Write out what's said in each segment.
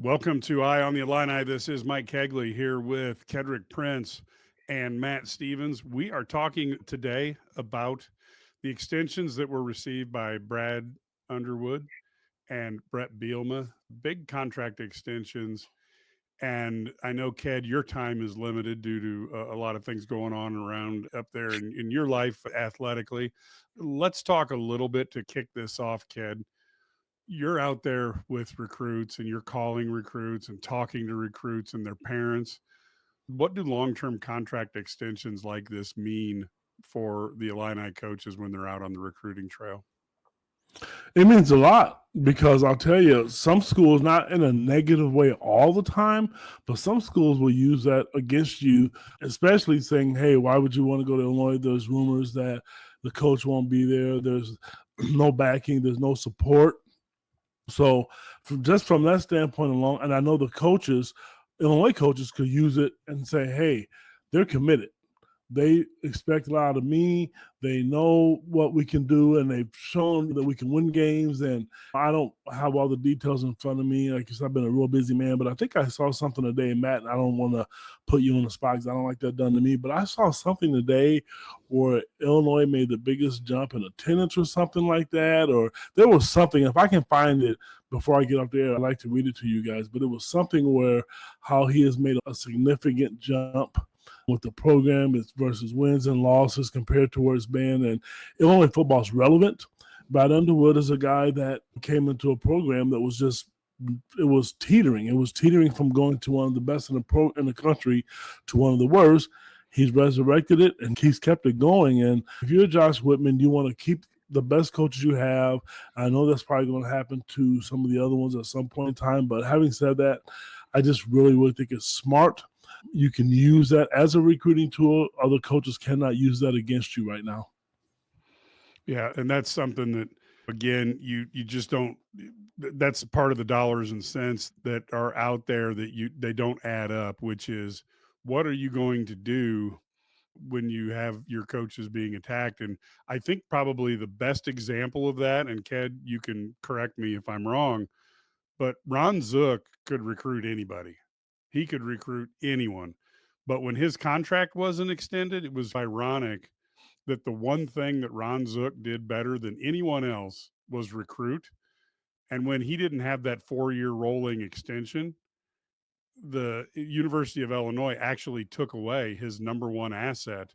Welcome to Eye on the Illini. This is Mike Cagley here with Ked Prince and Matt Stevens. We are talking today about the extensions that were received by Brad Underwood and Bret Bielema, big contract extensions. And I know, Ked, your time is limited due to a lot of things going on around up there in your life athletically. Let's talk a little bit to kick this off, Ked. You're out there with recruits and you're calling recruits and talking to recruits and their parents. What do long-term contract extensions like this mean for the Illini coaches when they're out on the recruiting trail? It means a lot because I'll tell you, some schools, not in a negative way all the time, but some schools will use that against you, especially saying, hey, why would you want to go to Illinois? There's rumors that the coach won't be there. There's no backing. There's no support. So just from that standpoint alone, and I know the coaches, Illinois coaches could use it and say, hey, they're committed. They expect a lot of me. They know what we can do, and they've shown that we can win games. And I don't have all the details in front of me because I've been a real busy man, but I think I saw something today, Matt, and I don't want to put you on the spot because I don't like that done to me, but I saw something today where Illinois made the biggest jump in attendance or something like that, or there was something. If I can find it before I get up there, I'd like to read it to you guys, but it was something where how he has made a significant jump with the program versus wins and losses compared to where it's been. And Illinois football is relevant. Brad Underwood is a guy that came into a program that was just, it was teetering. It was teetering from going to one of the best in the country to one of the worst. He's resurrected it and he's kept it going. And if you're Josh Whitman, you want to keep the best coaches you have. I know that's probably going to happen to some of the other ones at some point in time. But having said that, I just really think it's smart. You can use that as a recruiting tool. Other coaches cannot use that against you right now. Yeah, and that's something that, again, you just don't. That's part of the dollars and cents that are out there that they don't add up. Which is, what are you going to do when you have your coaches being attacked? And I think probably the best example of that, and Ked, you can correct me if I'm wrong, but Ron Zook could recruit anybody. He could recruit anyone. But when his contract wasn't extended, it was ironic that the one thing that Ron Zook did better than anyone else was recruit. And when he didn't have that 4-year rolling extension, the University of Illinois actually took away his number one asset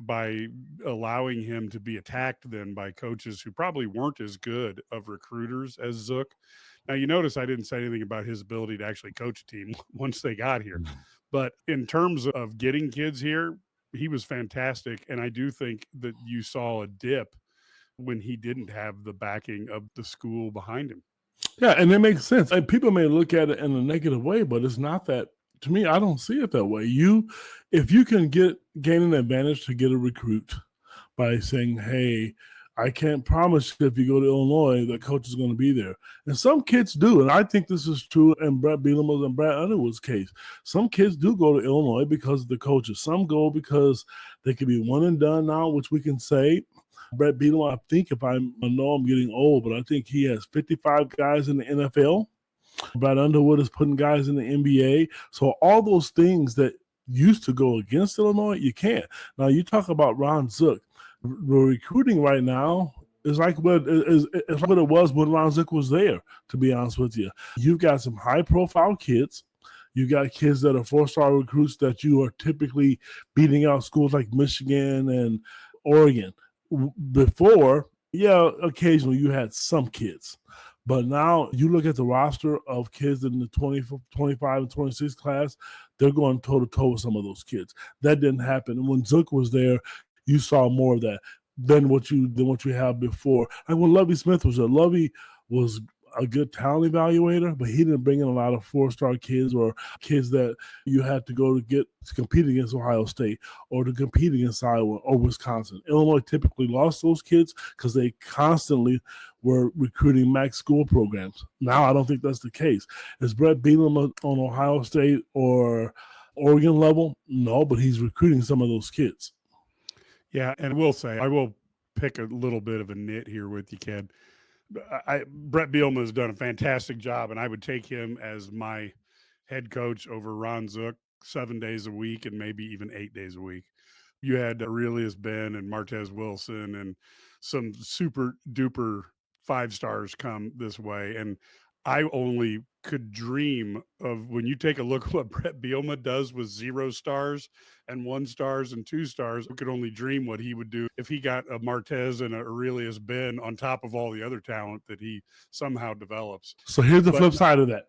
by allowing him to be attacked then by coaches who probably weren't as good of recruiters as Zook. Now, you notice I didn't say anything about his ability to actually coach a team once they got here. But in terms of getting kids here, he was fantastic. And I do think that you saw a dip when he didn't have the backing of the school behind him. Yeah, and it makes sense. And people may look at it in a negative way, but it's not that. To me, I don't see it that way. If you can gain an advantage to get a recruit by saying, hey, I can't promise if you go to Illinois, the coach is going to be there. And some kids do, and I think this is true in Bret Bielema's and Brad Underwood's case. Some kids do go to Illinois because of the coaches. Some go because they can be one and done now, which we can say. Bret Bielema, I know I'm getting old, but I think he has 55 guys in the NFL. Brad Underwood is putting guys in the NBA. So all those things that used to go against Illinois, you can't. Now, you talk about Ron Zook. The recruiting right now is like what it was when Ron Zook was there, to be honest with you. You've got some high-profile kids. You got kids that are 4-star recruits that you are typically beating out schools like Michigan and Oregon. Before, yeah, occasionally you had some kids. But now you look at the roster of kids in the 20, 25, and 26 class, they're going toe-to-toe with some of those kids. That didn't happen. When Zook was there, you saw more of that than what you had before. Like when Lovie Smith was there. Lovie was a good talent evaluator, but he didn't bring in a lot of 4-star kids or kids that you had to go to compete against Ohio State or to compete against Iowa or Wisconsin. Illinois typically lost those kids because they constantly were recruiting MAC school programs. Now I don't think that's the case. Is Bret Bielema on Ohio State or Oregon level? No, but he's recruiting some of those kids. Yeah, and I will say, I will pick a little bit of a nit here with you, Ked. Bret Bielema has done a fantastic job, and I would take him as my head coach over Ron Zook 7 days a week and maybe even 8 days a week. You had Aurelius Ben and Martez Wilson and some super duper five stars come this way. And I only could dream of when you take a look at what Bret Bielema does with 0 stars and 1 stars and 2 stars. I could only dream what he would do if he got a Martez and a Aurelius Ben on top of all the other talent that he somehow develops. So here's the But flip side of that.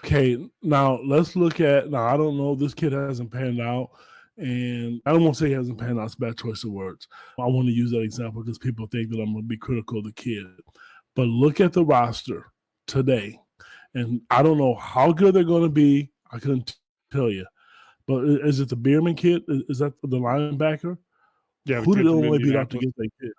Okay, now let's look at, now I don't know, this kid hasn't panned out, and I don't want to say he hasn't panned out, it's a bad choice of words. I want to use that example because people think that I'm going to be critical of the kid. But look at the roster today, and I don't know how good they're going to be. I couldn't tell you. But is it the Bierman kid? Is that the linebacker? yeah, the Who did kid from Illinois beat out to Indianapolis, get that kid?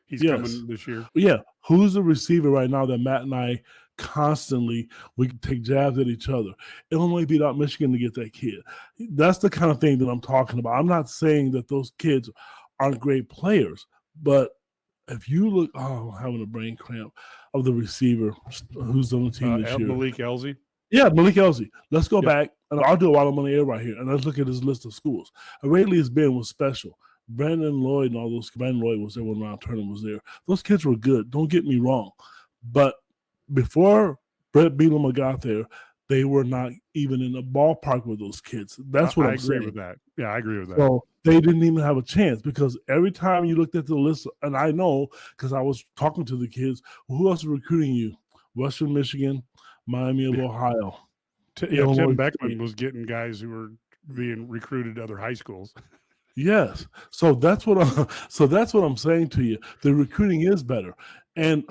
he's Yes. coming this year. Yeah. Who's the receiver right now that Matt and I constantly, we can take jabs at each other? Illinois beat out Michigan to get that kid. That's the kind of thing that I'm talking about. I'm not saying that those kids aren't great players, but if you look, oh, I'm having a brain cramp of the receiver who's on the team this year. Malik Elzy. Yeah, Malik Elzy. Let's go Yep. back, and I'll do it while I'm on the air right here, and let's look at his list of schools. Aurelius Ben was special. Brandon Lloyd and all those. Brandon Lloyd was there when Longterm was there. Those kids were good. Don't get me wrong, but before Bret Bielema got there, they were not even in the ballpark with those kids. That's what I I'm agree saying. with that. Yeah, I agree with that. So they didn't even have a chance because every time you looked at the list, and I know because I was talking to the kids, who else is recruiting you? Western Michigan, Miami of Ohio. Tim Illinois Beckman State. was getting guys who were being recruited to other high schools. Yes. So that's what I'm saying to you. The recruiting is better. And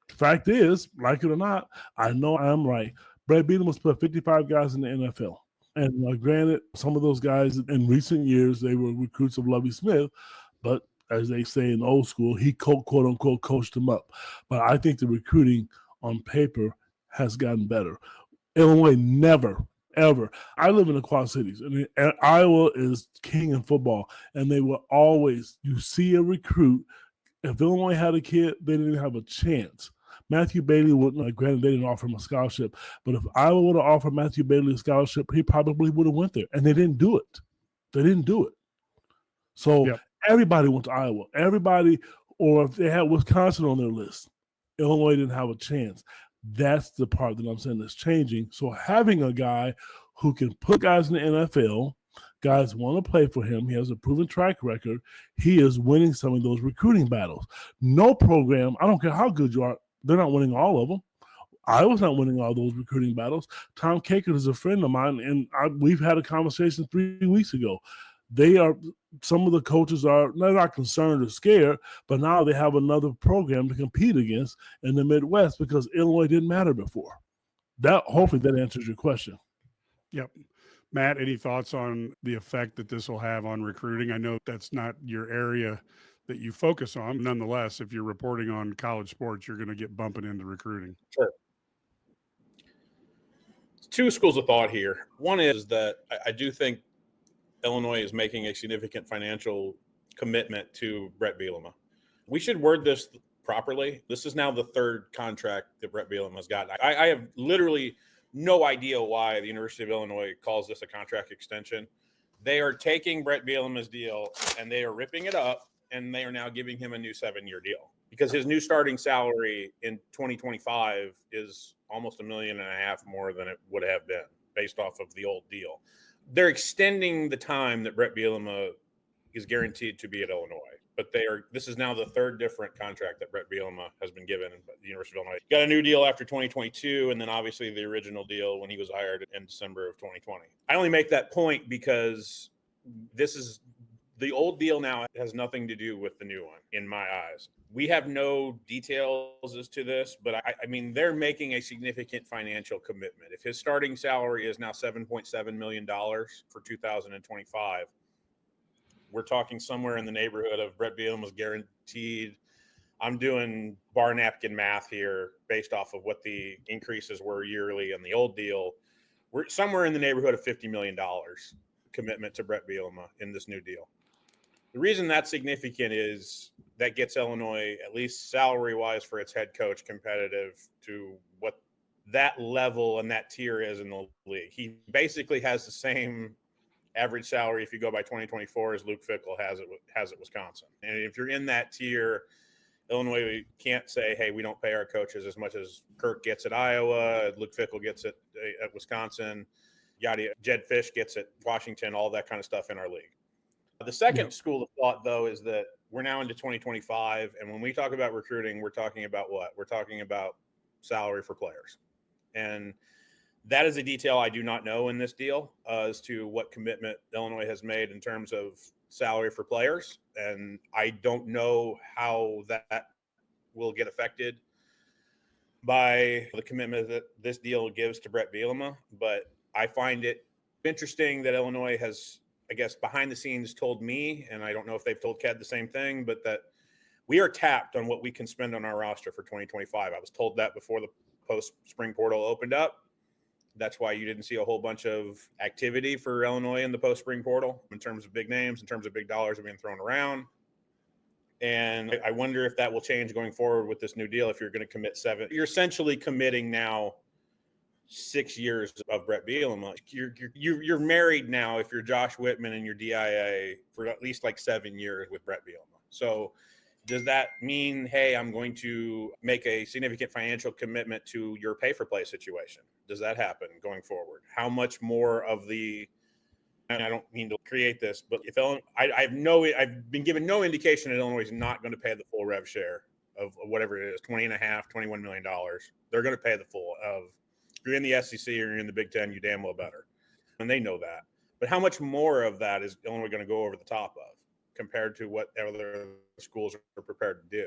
fact is, like it or not, I know I'm right. Bret Bielema put 55 guys in the NFL. And granted, some of those guys in recent years, they were recruits of Lovie Smith, but as they say in old school, he quote unquote coached them up. But I think the recruiting on paper has gotten better. Illinois never, ever. I live in the Quad Cities, and Iowa is king in football, and they will always, you see a recruit. If Illinois had a kid, they didn't have a chance. Matthew Bailey wouldn't, granted they didn't offer him a scholarship, but if Iowa would have offered Matthew Bailey a scholarship, he probably would have went there, and they didn't do it. They didn't do it. So Yep. everybody went to Iowa. Everybody, or if they had Wisconsin on their list, Illinois didn't have a chance. That's the part that I'm saying that's changing. So having a guy who can put guys in the NFL, guys want to play for him, he has a proven track record, he is winning some of those recruiting battles. No program, I don't care how good you are, they're not winning all of them. Iowa's not winning all those recruiting battles. Tom Kakert is a friend of mine, and we've had a conversation 3 weeks ago. Some of the coaches they're not concerned or scared, but now they have another program to compete against in the Midwest because Illinois didn't matter before. Hopefully that answers your question. Yep. Matt, any thoughts on the effect that this will have on recruiting? I know that's not your area that you focus on. Nonetheless, if you're reporting on college sports, you're going to get bumping into recruiting. Sure. Two schools of thought here. One is that I do think Illinois is making a significant financial commitment to Bret Bielema. We should word this properly. This is now the third contract that Bret Bielema has gotten. I have literally no idea why the University of Illinois calls this a contract extension. They are taking Bret Bielema's deal and they are ripping it up, and they are now giving him a new 7-year deal because his new starting salary in 2025 is almost $1.5 million more than it would have been based off of the old deal. They're extending the time that Bret Bielema is guaranteed to be at Illinois, but this is now the third different contract that Bret Bielema has been given at the University of Illinois. Got a new deal after 2022, and then obviously the original deal when he was hired in December of 2020. I only make that point because the old deal now has nothing to do with the new one, in my eyes. We have no details as to this, but I mean, they're making a significant financial commitment. If his starting salary is now $7.7 million for 2025, we're talking somewhere in the neighborhood of Bret Bielema's guaranteed. I'm doing bar napkin math here based off of what the increases were yearly in the old deal. We're somewhere in the neighborhood of $50 million commitment to Bret Bielema in this new deal. The reason that's significant is that gets Illinois, at least salary-wise for its head coach, competitive to what that level and that tier is in the league. He basically has the same average salary if you go by 2024 as Luke Fickell has at Wisconsin. And if you're in that tier, Illinois can't say, hey, we don't pay our coaches as much as Kirk gets at Iowa, Luke Fickell gets at Wisconsin, Jed Fish gets at Washington, all that kind of stuff in our league. The second school of thought, though, is that we're now into 2025. And when we talk about recruiting, we're talking about what? We're talking about salary for players. And that is a detail I do not know in this deal as to what commitment Illinois has made in terms of salary for players. And I don't know how that will get affected by the commitment that this deal gives to Bret Bielema. But I find it interesting that Illinois has, I guess, behind the scenes told me, and I don't know if they've told Ked the same thing, but that we are tapped on what we can spend on our roster for 2025. I was told that before the post-spring portal opened up. That's why you didn't see a whole bunch of activity for Illinois in the post-spring portal in terms of big names, in terms of big dollars being thrown around. And I wonder if that will change going forward with this new deal. If you're going to commit 7, you're essentially committing now 6 years of Bret Bielema. You're married now if you're Josh Whitman and your DIA for at least like 7 years with Bret Bielema. So does that mean, hey, I'm going to make a significant financial commitment to your pay-for-play situation? Does that happen going forward? How much more of the, and I don't mean to create this, but if I've been given no indication that Illinois is not going to pay the full rev share of whatever it is, $20.5, $21 million. They're going to pay the full of, if you're in the SEC or you're in the Big Ten, you damn well better. And they know that. But how much more of that is Illinois going to go over the top of compared to what other schools are prepared to do?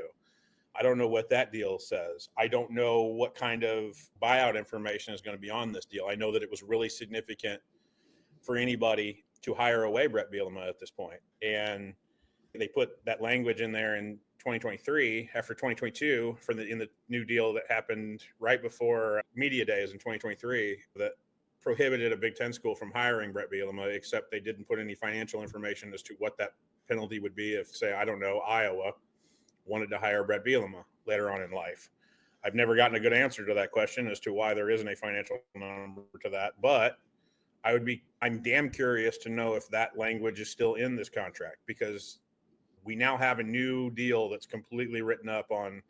I don't know what that deal says. I don't know what kind of buyout information is going to be on this deal. I know that it was really significant for anybody to hire away Bret Bielema at this point. And they put that language in there in 2023 after 2022 in the new deal that happened right before media days in 2023 that prohibited a Big Ten school from hiring Bret Bielema, except they didn't put any financial information as to what that penalty would be if, say, I don't know, Iowa wanted to hire Bret Bielema later on in life. I've never gotten a good answer to that question as to why there isn't a financial number to that, but I'm damn curious to know if that language is still in this contract, because we now have a new deal that's completely written up on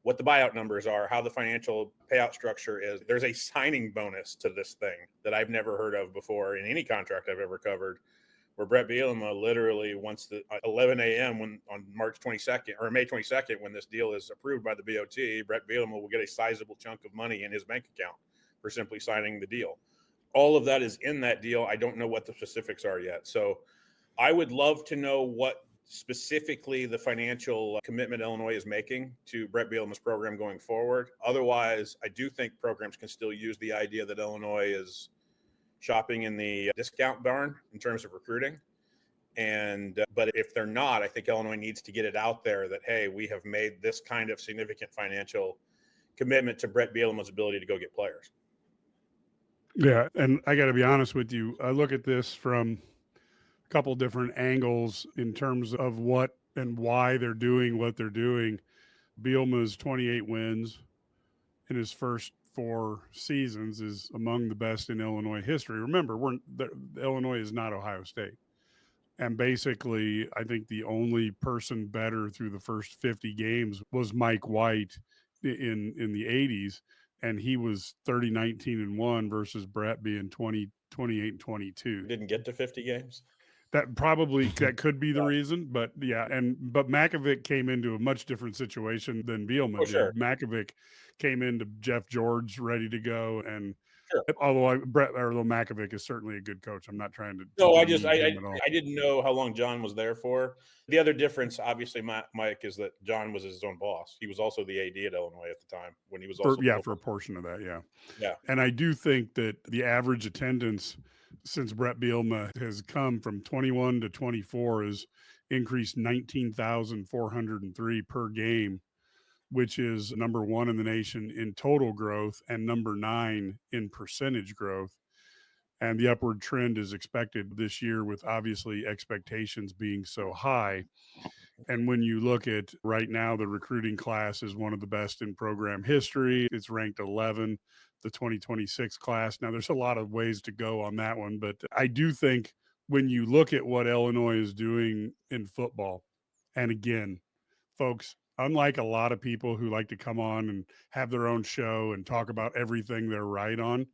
what the buyout numbers are, how the financial payout structure is. There's a signing bonus to this thing that I've never heard of before in any contract I've ever covered, where Bret Bielema literally wants the 11 a.m. on March 22nd or May 22nd, when this deal is approved by the BOT, Bret Bielema will get a sizable chunk of money in his bank account for simply signing the deal. All of that is in that deal. I don't know what the specifics are yet. So I would love to know what specifically the financial commitment Illinois is making to Bret Bielema's program going forward. Otherwise, I do think programs can still use the idea that Illinois is shopping in the discount barn in terms of recruiting. But if they're not, I think Illinois needs to get it out there that, hey, we have made this kind of significant financial commitment to Bret Bielema's ability to go get players. Yeah, and I got to be honest with you. I look at this from a couple different angles in terms of what and why they're doing what they're doing. Bielema's 28 wins in his first 4 seasons is among the best in Illinois history. Remember, Illinois is not Ohio State. And basically, I think the only person better through the first 50 games was Mike White in the 80s. And he was 30, 19-1 versus Bret being 20, 28, 22. Didn't get to 50 games. That could be the reason, but yeah. But Makovic came into a much different situation than Bielema did. Sure. Makovic came into Jeff George ready to go, and sure. although Makovic is certainly a good coach, I'm not trying to. No, I didn't know how long John was there for. The other difference, obviously, Mike, is that John was his own boss. He was also the AD at Illinois at the time when he was also for a portion of that, yeah. And I do think that the average attendance since Bret Bielema has come from 21 to 24 has increased 19,403 per game, which is number 1 in the nation in total growth and number 9 in percentage growth. and the upward trend is expected this year, with obviously expectations being so high. And when you look at right now, the recruiting class is one of the best in program history. It's ranked 11, the 2026 class. Now, there's a lot of ways to go on that one, but I do think when you look at what Illinois is doing in football, and again, folks, unlike a lot of people who like to come on and have their own show and talk about everything they're right on,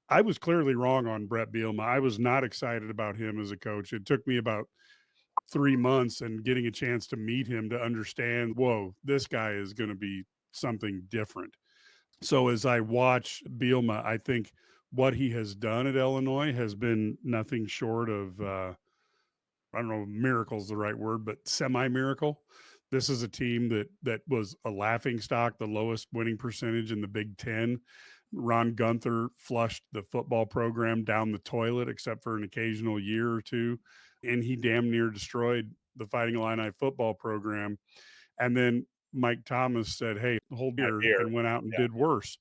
I was clearly wrong on Bret Bielema. I was not excited about him as a coach. It took me about 3 months and getting a chance to meet him to understand, whoa, this guy is going to be something different. So as I watch Bielema, I think what he has done at Illinois has been nothing short of, I don't know, if miracle is the right word, but semi-miracle. This is a team that was a laughing stock, the lowest winning percentage in the Big Ten. Ron Gunther flushed the football program down the toilet, except for an occasional year or two, and he damn near destroyed the Fighting Illini football program. And then Mike Thomas said, "Hey, hold here," and went out and did worse.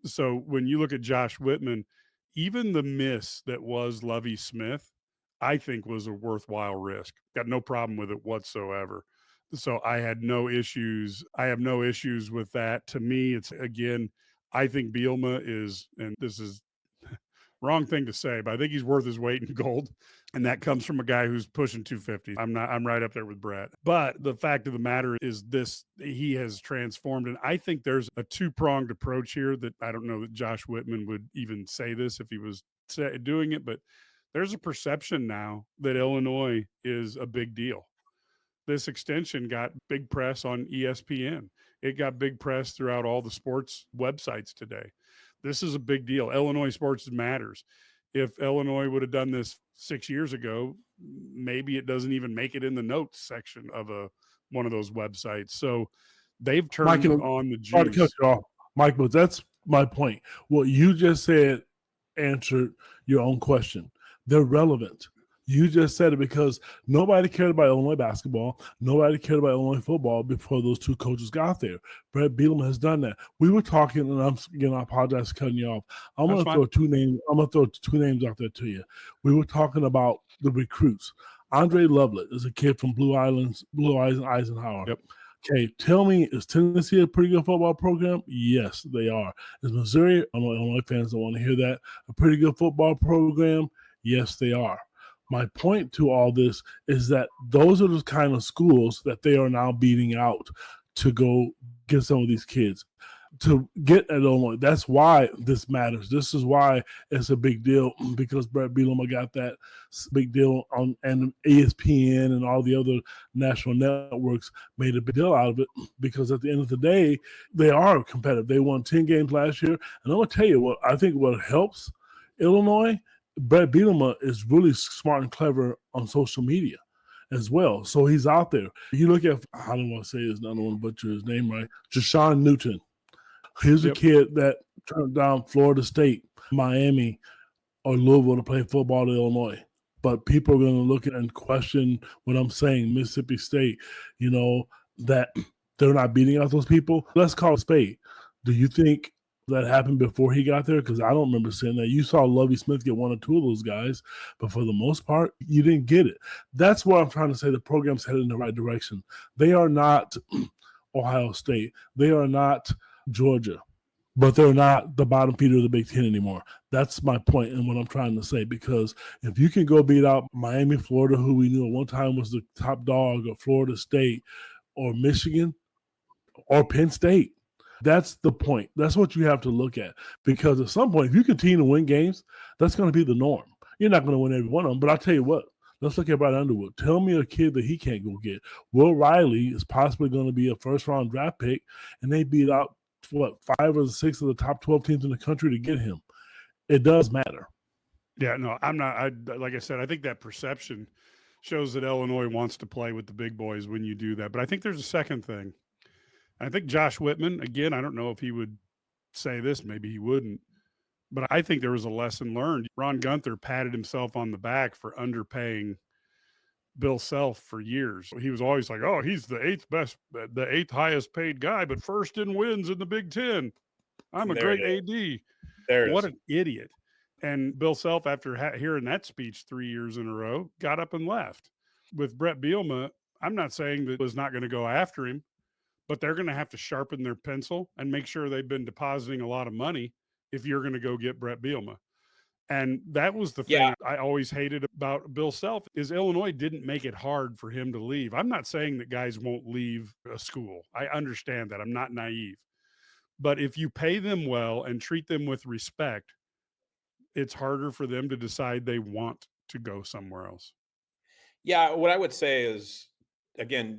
So when you look at Josh Whitman, even the miss that was Lovie Smith, I think was a worthwhile risk. Got no problem with it whatsoever. So I had no issues. I have no issues with that. To me, it's again, I think Bielema is, and this is wrong thing to say, but I think he's worth his weight in gold. And that comes from a guy who's pushing 250. I'm right up there with Bret. But the fact of the matter is this, he has transformed. And I think there's a two-pronged approach here that I don't know that Josh Whitman would even say this if he was doing it, but there's a perception now that Illinois is a big deal. This extension got big press on ESPN. It got big press throughout all the sports websites today. This is a big deal. Illinois sports matters. If Illinois would have done this 6 years ago, maybe it doesn't even make it in the notes section of one of those websites. So they've turned on the juice. To cut you off, Mike, but that's my point. What you just said answered your own question. They're relevant. You just said it because nobody cared about Illinois basketball. Nobody cared about Illinois football before those two coaches got there. Bret Bielema has done that. We were talking, and I apologize for cutting you off. I'm going to throw two names out there to you. We were talking about the recruits. Andre Lovelet is a kid from Blue Eyes and Eisenhower. Yep. Okay, tell me, is Tennessee a pretty good football program? Yes, they are. Is Missouri, I know Illinois fans don't want to hear that, a pretty good football program? Yes, they are. My point to all this is that those are the kind of schools that they are now beating out to go get some of these kids to get at Illinois. That's why this matters. This is why it's a big deal, because Bret Bielema got that big deal on, and ESPN and all the other national networks made a big deal out of it, because at the end of the day, they are competitive. They won 10 games last year. And I'm going to tell you what, I think what helps Illinois, Bret Bielema is really smart and clever on social media as well. So he's out there. You look at, I don't want to say his, I don't want to butcher his name right, Jashawn Newton. Here's a kid that turned down Florida State, Miami, or Louisville to play football to Illinois. But people are going to look at and question what I'm saying, Mississippi State, that they're not beating out those people. Let's call it a spade. Do you think that happened before he got there? Because I don't remember seeing that. You saw Lovie Smith get one or two of those guys, but for the most part, you didn't get it. That's what I'm trying to say. The program's headed in the right direction. They are not Ohio State. They are not Georgia, but they're not the bottom feeder of the Big Ten anymore. That's my point and what I'm trying to say, because if you can go beat out Miami, Florida, who we knew at one time was the top dog, or Florida State, or Michigan, or Penn State, that's the point. That's what you have to look at, because at some point, if you continue to win games, that's going to be the norm. You're not going to win every one of them, but I'll tell you what, let's look at Bret Underwood. Tell me a kid that he can't go get. Will Riley is possibly going to be a first-round draft pick, and they beat out, 5 or 6 of the top 12 teams in the country to get him. It does matter. Yeah, no, I'm not. Like I said, I think that perception shows that Illinois wants to play with the big boys when you do that. But I think there's a second thing. I think Josh Whitman, again, I don't know if he would say this, maybe he wouldn't, but I think there was a lesson learned. Ron Gunther patted himself on the back for underpaying Bill Self for years. He was always like, oh, he's the eighth highest paid guy, but first in wins in the Big Ten. I'm a great AD. What an idiot. And Bill Self, after hearing that speech 3 years in a row, got up and left. With Bret Bielema, I'm not saying that was not going to go after him, but they're going to have to sharpen their pencil and make sure they've been depositing a lot of money if you're going to go get Bret Bielema. And that was the Yeah. thing I always hated about Bill Self is Illinois didn't make it hard for him to leave. I'm not saying that guys won't leave a school. I understand that. I'm not naive. But if you pay them well and treat them with respect, it's harder for them to decide they want to go somewhere else. Yeah, what I would say is, again,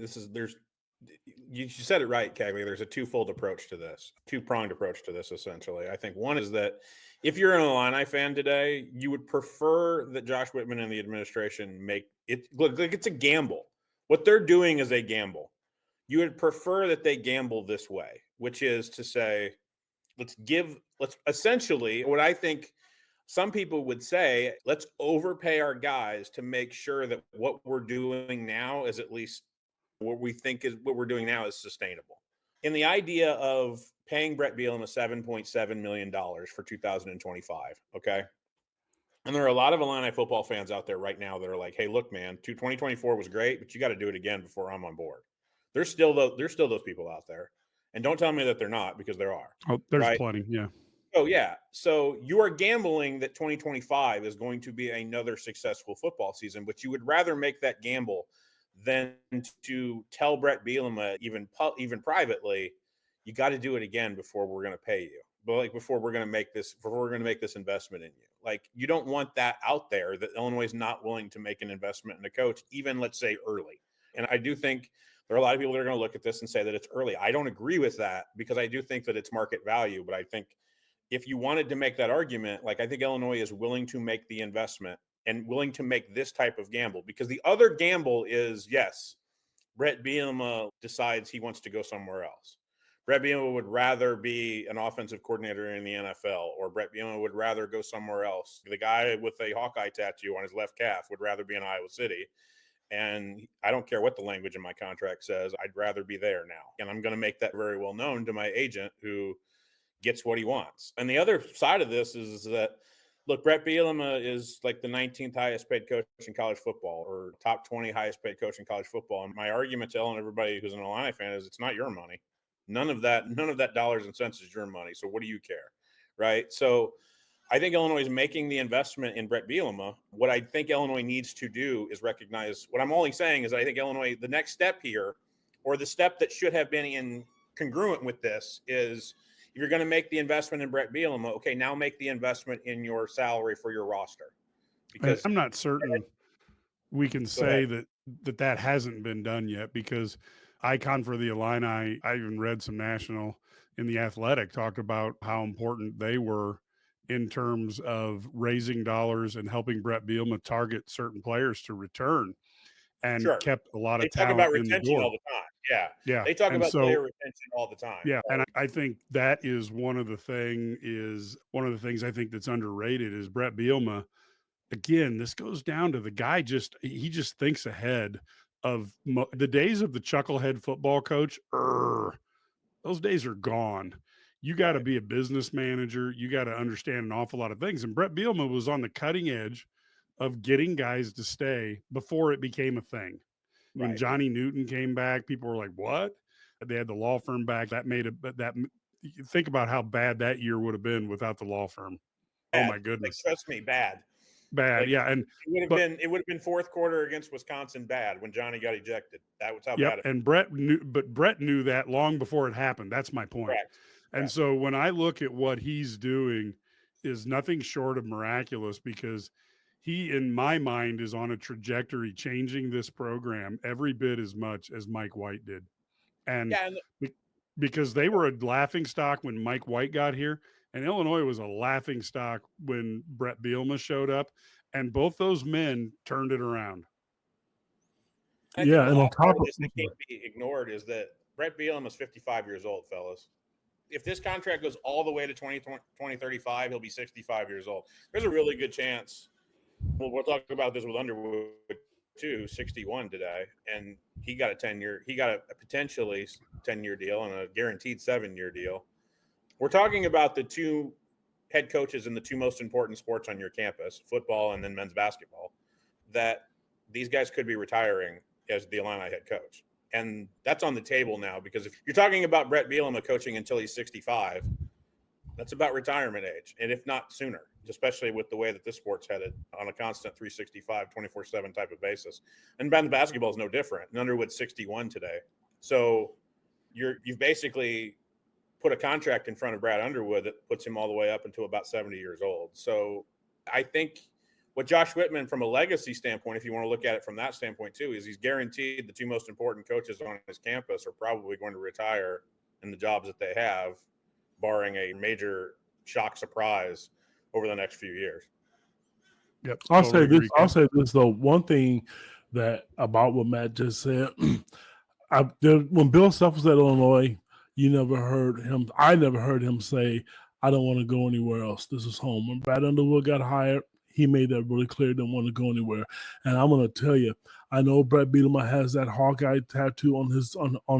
you said it right, Cagley. There's a twofold approach to this, two-pronged approach to this, essentially. I think one is that if you're an Illini fan today, you would prefer that Josh Whitman and the administration make it look like it's a gamble. What they're doing is a gamble. You would prefer that they gamble this way, which is to say, let's essentially what I think some people would say, let's overpay our guys to make sure that what we're doing now is at least what we think is what we're doing now is sustainable. In the idea of paying Bret Bielema $7.7 million for 2025, okay? And there are a lot of Illini football fans out there right now that are like, hey, look, man, 2024 was great, but you got to do it again before I'm on board. There's still those people out there. And don't tell me that they're not, because there are. Oh, there's right? plenty, yeah. Oh, yeah. So you are gambling that 2025 is going to be another successful football season, but you would rather make that gamble than to tell Bret Bielema, even privately, you got to do it again before we're going to pay you. But like before we're going to make this investment in you. Like, you don't want that out there, that Illinois is not willing to make an investment in a coach, even let's say early. And I do think there are a lot of people that are going to look at this and say that it's early. I don't agree with that, because I do think that it's market value. But I think if you wanted to make that argument, like, I think Illinois is willing to make the investment and willing to make this type of gamble, because the other gamble is, yes, Bret Bielema decides he wants to go somewhere else. Bret Bielema would rather be an offensive coordinator in the NFL, or Bret Bielema would rather go somewhere else. The guy with a Hawkeye tattoo on his left calf would rather be in Iowa City. And I don't care what the language in my contract says. I'd rather be there now. And I'm going to make that very well known to my agent, who gets what he wants. And the other side of this is that, look, Bret Bielema is like the 19th highest paid coach in college football, or top 20 highest paid coach in college football. And my argument to everybody who's an Illini fan is, it's not your money. None of that dollars and cents is your money. So what do you care? Right. So I think Illinois is making the investment in Bret Bielema. What I think Illinois needs to do is recognize, what I'm only saying is, I think Illinois, the next step here, or the step that should have been in congruent with this, is, if you're going to make the investment in Bret Bielema, okay, now make the investment in your salary for your roster. Because I'm not certain we can say that hasn't been done yet, because Icon for the Illini, I even read some national in The Athletic talked about how important they were in terms of raising dollars and helping Bret Bielema target certain players to return, and kept a lot of talent talk about in the retention door all the time. Yeah. Yeah. They talk And about so, player retention all the time. yeah. And I think that is one of the things I think that's underrated is Bret Bielema. Again, this goes down to the guy he just thinks ahead of the days of the chucklehead football coach. Those days are gone. You got to be a business manager. You got to understand an awful lot of things. And Bret Bielema was on the cutting edge of getting guys to stay before it became a thing. When Johnny Newton came back, people were like, what? They had the law firm back. That made think about how bad that year would have been without the law firm. Bad. Oh my goodness. Trust me, bad. Yeah. And it would have been fourth quarter against Wisconsin bad when Johnny got ejected. That was how bad it was. And Bret knew that long before it happened. That's my point. Correct. And so when I look at what he's doing is nothing short of miraculous, because he, in my mind, is on a trajectory changing this program every bit as much as Mike White did. And because they were a laughing stock when Mike White got here, and Illinois was a laughing stock when Bret Bielema showed up, and both those men turned it around. And on top of this that can't be ignored is that Bret Bielema is 55 years old, fellas. If this contract goes all the way to 2035, he'll be 65 years old. There's a really good chance. We'll talk about this with Underwood too, 61 today, and he got a potentially 10-year deal and a guaranteed 7-year deal. We're talking about the two head coaches in the two most important sports on your campus, football and then men's basketball, that these guys could be retiring as the Illini head coach. And that's on the table now, because if you're talking about Bret Bielema coaching until he's 65, that's about retirement age, and if not sooner, especially with the way that this sport's headed on a constant 365, 24/7 type of basis. And men's basketball is no different. And Underwood's 61 today. So you've basically put a contract in front of Brad Underwood that puts him all the way up until about 70 years old. So I think what Josh Whitman, from a legacy standpoint, if you want to look at it from that standpoint too, is he's guaranteed the two most important coaches on his campus are probably going to retire in the jobs that they have, barring a major shock surprise over the next few years. Yep. I'll totally say this. agree, I'll Ken. say this though. One thing that about what Matt just said, when Bill Self was at Illinois, you never heard him. I never heard him say, "I don't want to go anywhere else. This is home." When Brad Underwood got hired, he made that really clear. He didn't want to go anywhere. And I'm going to tell you, I know Bret Bielema has that Hawkeye tattoo on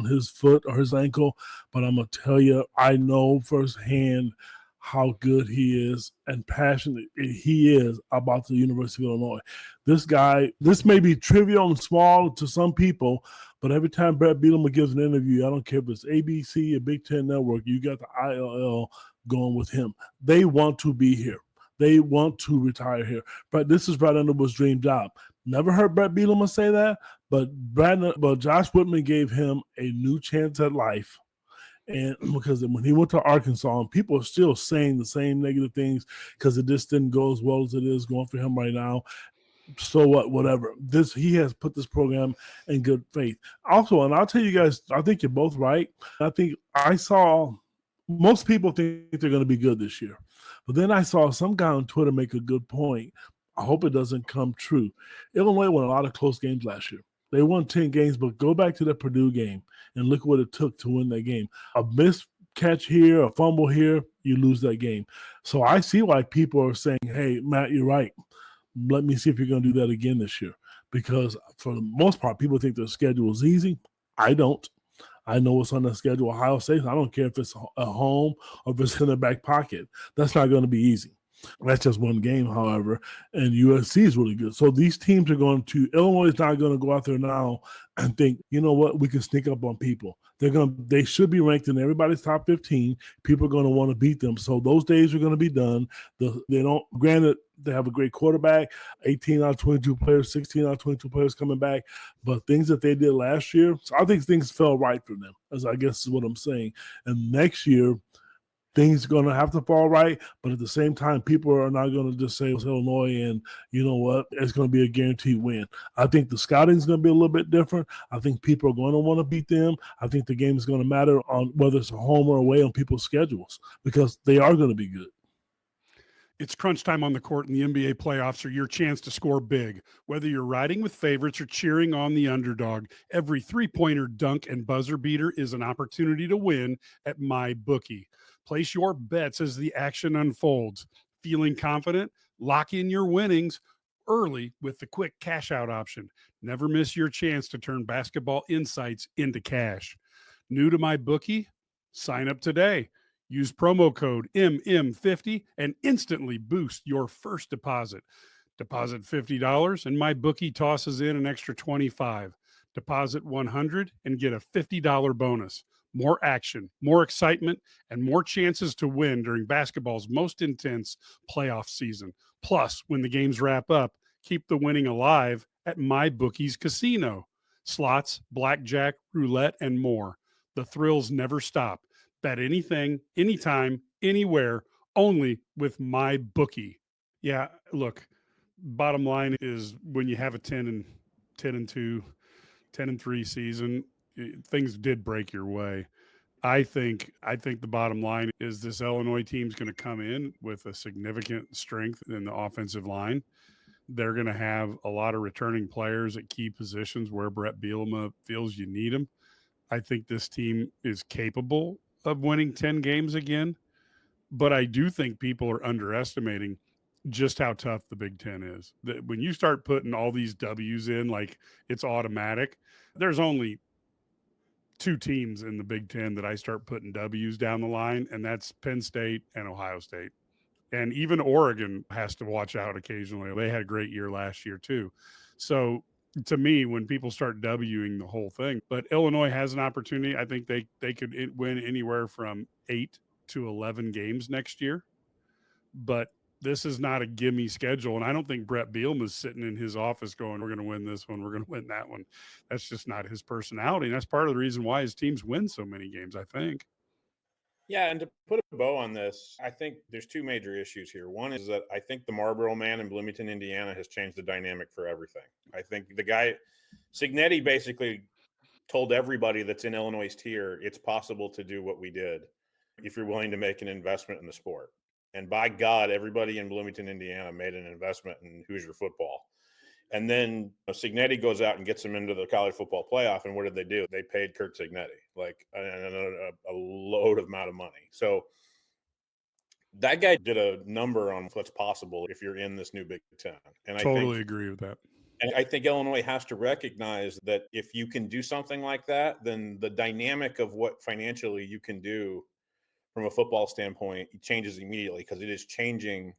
his foot or his ankle, but I'm going to tell you, I know firsthand how good he is and passionate he is about the University of Illinois. This guy, this may be trivial and small to some people, but every time Bret Bielema gives an interview, I don't care if it's ABC or Big Ten Network, you got the ILL going with him. They want to be here. They want to retire here. But this is Brad Underwood's dream job. Never heard Bret Bielema say that, but Josh Whitman gave him a new chance at life. And because when he went to Arkansas, and people are still saying the same negative things because it just didn't go as well as it is going for him right now. So what? Whatever. He has put this program in good faith. Also, and I'll tell you guys, I think you're both right. I think I saw most people think they're going to be good this year, but then I saw some guy on Twitter make a good point. I hope it doesn't come true. Illinois won a lot of close games last year. They won 10 games, but go back to the Purdue game and look what it took to win that game. A missed catch here, a fumble here, you lose that game. So I see why people are saying, hey, Matt, you're right. Let me see if you're going to do that again this year. Because for the most part, people think their schedule is easy. I don't. I know what's on the schedule. Ohio State, I don't care if it's at home or if it's in the back pocket. That's not going to be easy. That's just one game, however, and USC is really good. So these teams are Illinois is not going to go out there now and think, you know what, we can sneak up on people. They should be ranked in everybody's top 15. People are going to want to beat them. So those days are going to be done. Granted, they have a great quarterback, 18 out of 22 players, 16 out of 22 players coming back, but things that they did last year, so I think things fell right for them, as I guess is what I'm saying. And next year, things are going to have to fall right, but at the same time, people are not going to just say it's Illinois and you know what, it's going to be a guaranteed win. I think the scouting is going to be a little bit different. I think people are going to want to beat them. I think the game is going to matter on whether it's a home or away on people's schedules because they are going to be good. It's crunch time on the court, and the NBA playoffs are your chance to score big. Whether you're riding with favorites or cheering on the underdog, every three-pointer, dunk, and buzzer beater is an opportunity to win at MyBookie. Place your bets as the action unfolds. Feeling confident? Lock in your winnings early with the quick cash out option. Never miss your chance to turn basketball insights into cash. New to MyBookie? Sign up today. Use promo code MM50 and instantly boost your first deposit. Deposit $50 and MyBookie tosses in an extra $25. Deposit $100 and get a $50 bonus. More action, more excitement, and more chances to win during basketball's most intense playoff season. Plus, when the games wrap up, keep the winning alive at MyBookie's Casino. Slots, blackjack, roulette, and more. The thrills never stop. Bet anything, anytime, anywhere, only with MyBookie. Yeah, look, bottom line is when you have a 10-2, 10-3 season, things did break your way. I think the bottom line is this Illinois team's going to come in with a significant strength in the offensive line. They're going to have a lot of returning players at key positions where Bret Bielema feels you need them. I think this team is capable of winning 10 games again, but I do think people are underestimating just how tough the Big Ten is. When you start putting all these W's in like it's automatic, there's only two teams in the Big Ten that I start putting W's down the line, and that's Penn State and Ohio State. And even Oregon has to watch out occasionally. They had a great year last year too. So to me, when people start Wing the whole thing, but Illinois has an opportunity. I think they could win anywhere from 8 to 11 games next year. But this is not a gimme schedule. And I don't think Bret Bielema is sitting in his office going, we're going to win this one, we're going to win that one. That's just not his personality. And that's part of the reason why his teams win so many games, I think. Yeah, and to put a bow on this, I think there's two major issues here. One is that I think the Marboro Man in Bloomington, Indiana has changed the dynamic for everything. I think the guy, Signetti, basically told everybody that's in Illinois' tier, it's possible to do what we did if you're willing to make an investment in the sport. And by God, everybody in Bloomington, Indiana made an investment in Hoosier football. And then Signetti goes out and gets them into the college football playoff. And what did they do? They paid Kurt Signetti like a load of amount of money. So that guy did a number on what's possible if you're in this new Big Ten. And Totally agree with that. And I think Illinois has to recognize that if you can do something like that, then the dynamic of what financially you can do from a football standpoint changes immediately, because it is changing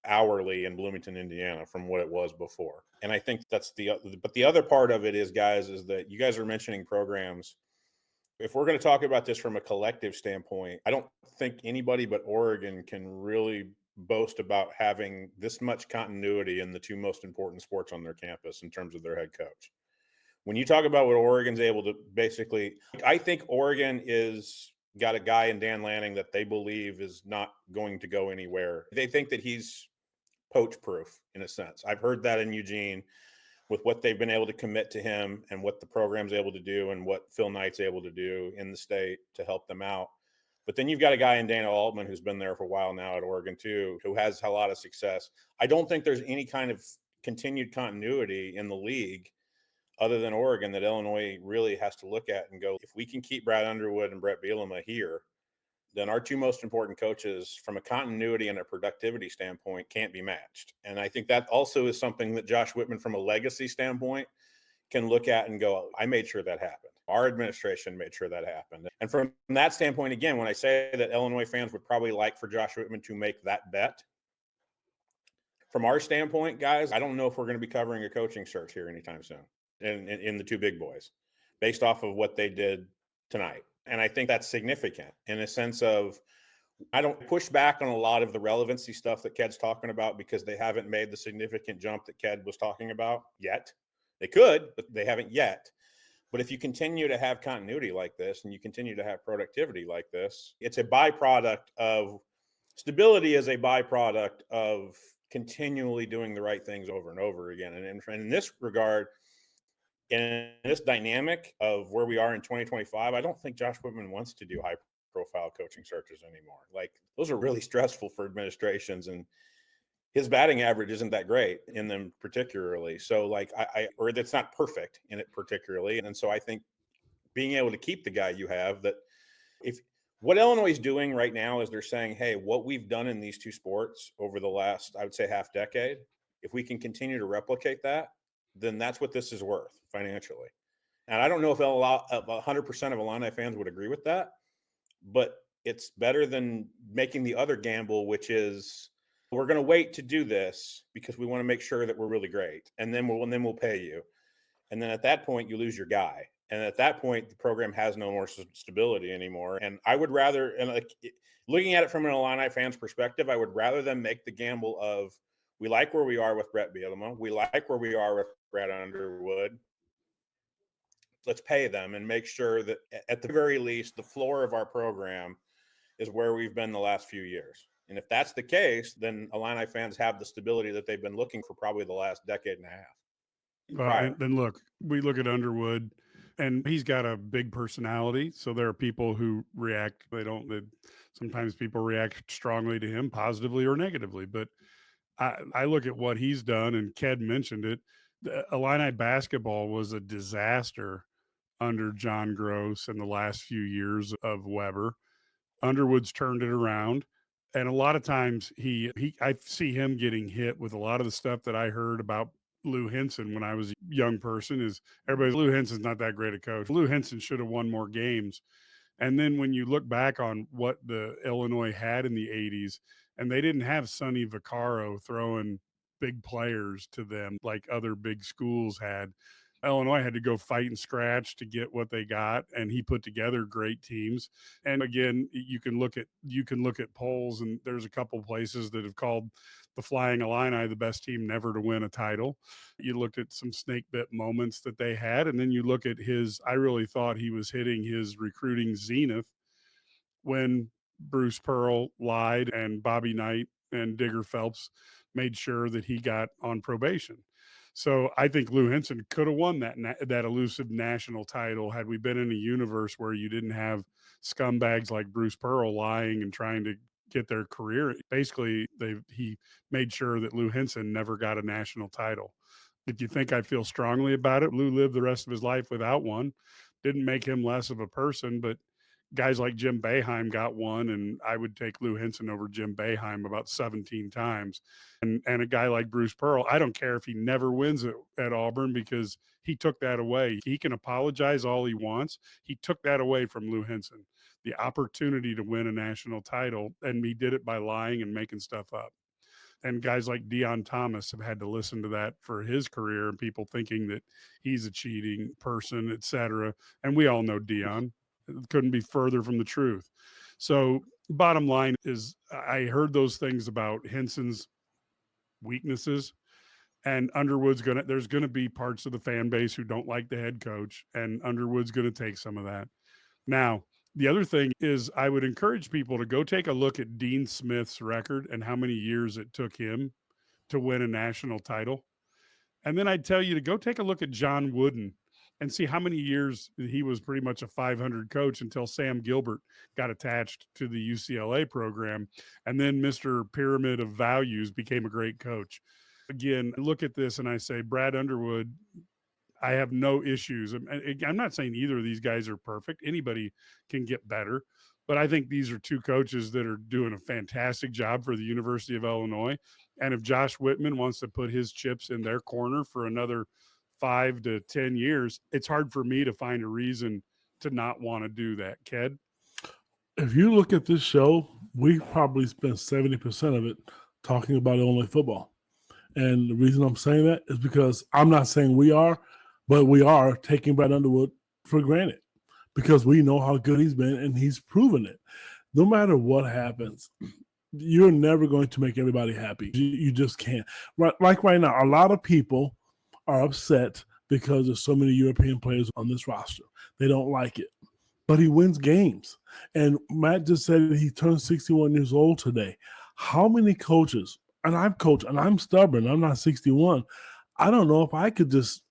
hourly in Bloomington, Indiana from what it was before. And I think that's but the other part of it is, guys, is that you guys are mentioning programs. If we're going to talk about this from a collective standpoint, I don't think anybody but Oregon can really boast about having this much continuity in the two most important sports on their campus in terms of their head coach. When you talk about what Oregon's able to basically, I think Oregon is got a guy in Dan Lanning that they believe is not going to go anywhere. They think that he's poach proof in a sense. I've heard that in Eugene with what they've been able to commit to him and what the program's able to do and what Phil Knight's able to do in the state to help them out. But then you've got a guy in Dana Altman who's been there for a while now at Oregon too, who has a lot of success. I don't think there's any kind of continued continuity in the league other than Oregon that Illinois really has to look at and go, if we can keep Brad Underwood and Bret Bielema here, then our two most important coaches from a continuity and a productivity standpoint can't be matched. And I think that also is something that Josh Whitman from a legacy standpoint can look at and go, I made sure that happened. Our administration made sure that happened. And from that standpoint, again, when I say that Illinois fans would probably like for Josh Whitman to make that bet, from our standpoint, guys, I don't know if we're going to be covering a coaching search here anytime soon in the two big boys based off of what they did tonight. And I think that's significant in a sense of, I don't push back on a lot of the relevancy stuff that Ked's talking about because they haven't made the significant jump that Ked was talking about yet. They could, but they haven't yet. But if you continue to have continuity like this and you continue to have productivity like this, it's a byproduct of stability, is a byproduct of continually doing the right things over and over again. And in this regard, in this dynamic of where we are in 2025, I don't think Josh Whitman wants to do high profile coaching searches anymore. Like, those are really stressful for administrations, and his batting average isn't that great in them particularly. So like or that's not perfect in it particularly. And so I think being able to keep the guy you have, that if what Illinois is doing right now is they're saying, hey, what we've done in these two sports over the last, I would say, half decade, if we can continue to replicate that, then that's what this is worth financially. And I don't know if 100% of Illini fans would agree with that, but it's better than making the other gamble, which is, we're going to wait to do this because we want to make sure that we're really great. And then we'll pay you. And then at that point, you lose your guy. And at that point, the program has no more stability anymore. And I would rather, and like looking at it from an Illini fan's perspective, I would rather them make the gamble of, we like where we are with Bret Bielema. We like where we are with Brad Underwood. Let's pay them and make sure that at the very least, the floor of our program is where we've been the last few years. And if that's the case, then Illini fans have the stability that they've been looking for probably the last decade and a half. And then look, we look at Underwood, and he's got a big personality. So there are people who react. Sometimes people react strongly to him, positively or negatively. But I look at what he's done, and Ked mentioned it. The Illini basketball was a disaster under John Gross in the last few years of Weber. Underwood's turned it around. And a lot of times I see him getting hit with a lot of the stuff that I heard about Lou Henson when I was a young person. Is everybody's, Lou Henson's not that great a coach. Lou Henson should have won more games. And then when you look back on what the Illinois had in the 80s and they didn't have Sonny Vaccaro throwing big players to them like other big schools had. Illinois had to go fight and scratch to get what they got, and he put together great teams. And again, you can look at polls, and there's a couple places that have called the Flying Illini the best team never to win a title. You looked at some snake bit moments that they had, and then you look at I really thought he was hitting his recruiting zenith when Bruce Pearl lied and Bobby Knight and Digger Phelps made sure that he got on probation. So I think Lou Henson could have won that elusive national title had we been in a universe where you didn't have scumbags like Bruce Pearl lying and trying to get their career. Basically, he made sure that Lou Henson never got a national title. If you think I feel strongly about it, Lou lived the rest of his life without one. Didn't make him less of a person, but guys like Jim Boeheim got one, and I would take Lou Henson over Jim Boeheim about 17 times. And a guy like Bruce Pearl, I don't care if he never wins at Auburn because he took that away. He can apologize all he wants. He took that away from Lou Henson, the opportunity to win a national title, and he did it by lying and making stuff up. And guys like Deion Thomas have had to listen to that for his career, and people thinking that he's a cheating person, et cetera. And we all know Deion. Couldn't be further from the truth. So bottom line is I heard those things about Henson's weaknesses, and there's going to be parts of the fan base who don't like the head coach, and Underwood's going to take some of that. Now, the other thing is I would encourage people to go take a look at Dean Smith's record and how many years it took him to win a national title. And then I'd tell you to go take a look at John Wooden and see how many years he was pretty much a 500 coach until Sam Gilbert got attached to the UCLA program. And then Mr. Pyramid of Values became a great coach. Again, I look at this and I say, Brad Underwood, I have no issues. I'm not saying either of these guys are perfect. Anybody can get better. But I think these are two coaches that are doing a fantastic job for the University of Illinois. And if Josh Whitman wants to put his chips in their corner for another 5 to 10 years, it's hard for me to find a reason to not want to do that. Ked? If you look at this show, we probably spent 70% of it talking about Illinois football. And the reason I'm saying that is because I'm not saying we are, but we are taking Brad Underwood for granted because we know how good he's been and he's proven it. No matter what happens, you're never going to make everybody happy. You just can't. Like right now, a lot of people are upset because there's so many European players on this roster. They don't like it. But he wins games. And Matt just said he turned 61 years old today. How many coaches, and I've coached, and I'm stubborn, I'm not 61. I don't know if I could just,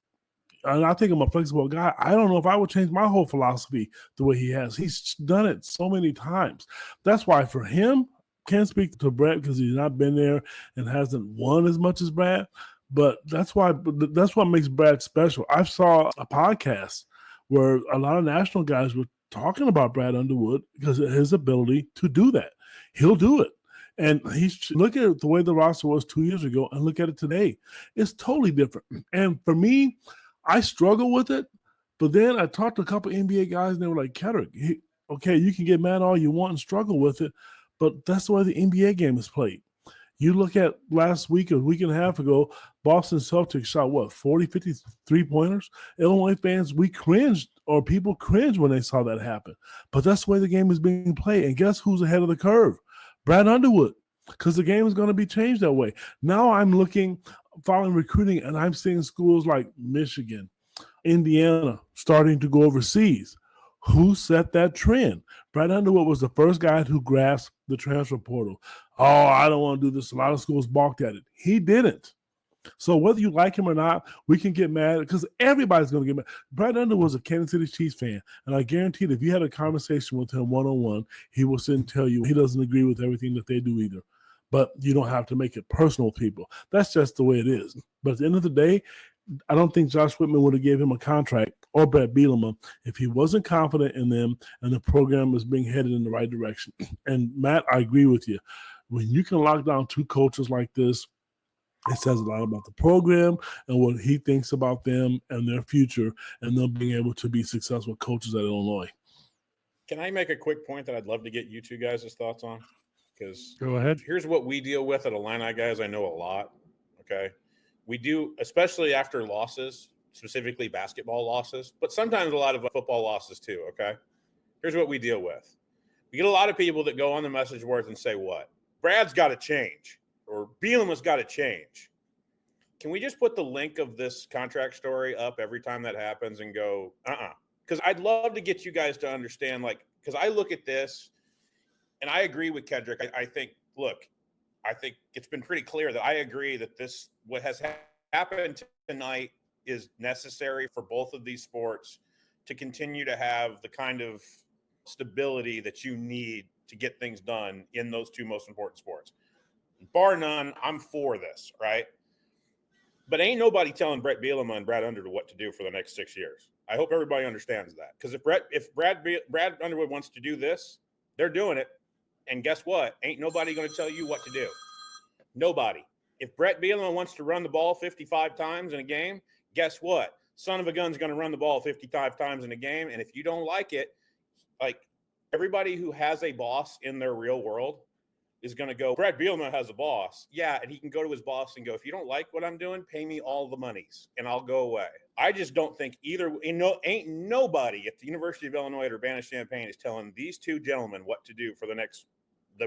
and I think I'm a flexible guy, I don't know if I would change my whole philosophy the way he has. He's done it so many times. That's why for him, can't speak to Brett because he's not been there and hasn't won as much as Brad. But that's what makes Brad special. I saw a podcast where a lot of national guys were talking about Brad Underwood because of his ability to do that. He'll do it. And look at the way the roster was 2 years ago and look at it today. It's totally different. And for me, I struggle with it. But then I talked to a couple NBA guys and they were like, Kedrick, okay, you can get mad all you want and struggle with it, but that's the way the NBA game is played. You look at last week, a week and a half ago, Boston Celtics shot, 40, 50 three-pointers? Illinois fans, we cringed, or people cringed when they saw that happen. But that's the way the game is being played. And guess who's ahead of the curve? Brad Underwood, because the game is going to be changed that way. Now I'm following recruiting, and I'm seeing schools like Michigan, Indiana starting to go overseas. Who set that trend? Brad Underwood was the first guy who grasped the transfer portal. Oh, I don't want to do this. A lot of schools balked at it. He didn't. So whether you like him or not, we can get mad because everybody's going to get mad. Brad Underwood was a Kansas City Chiefs fan, and I guarantee that if you had a conversation with him one-on-one, he will sit and tell you he doesn't agree with everything that they do either. But you don't have to make it personal with people. That's just the way it is. But at the end of the day, I don't think Josh Whitman would have gave him a contract or Bret Bielema if he wasn't confident in them and the program was being headed in the right direction. And Matt, I agree with you. When you can lock down two coaches like this, it says a lot about the program and what he thinks about them and their future and them being able to be successful coaches at Illinois. Can I make a quick point that I'd love to get you two guys' thoughts on? because Go ahead. here's what we deal with at IlliniGuys. I know a lot. Okay. We do, especially after losses, specifically basketball losses, but sometimes a lot of football losses too. Okay. Here's what we deal with. We get a lot of people that go on the message boards and say, what? Brad's got to change, or Bielema's got to change. Can we just put the link of this contract story up every time that happens and go, Because I'd love to get you guys to understand, like, because I look at this and I agree with Kedrick. I think it's been pretty clear that I agree that what has happened tonight is necessary for both of these sports to continue to have the kind of stability that you need to get things done in those two most important sports. Bar none, I'm for this, right? But ain't nobody telling Bret Bielema and Brad Underwood what to do for the next 6 years. I hope everybody understands that. Because if Brad Underwood wants to do this, they're doing it. And guess what? Ain't nobody going to tell you what to do. Nobody. If Bret Bielema wants to run the ball 55 times in a game, guess what? Son of a gun's going to run the ball 55 times in a game. And if you don't like it, like everybody who has a boss in their real world is going to go, Bret Bielema has a boss. Yeah, and he can go to his boss and go, if you don't like what I'm doing, pay me all the monies and I'll go away. I just don't think ain't nobody at the University of Illinois at Urbana-Champaign is telling these two gentlemen what to do for the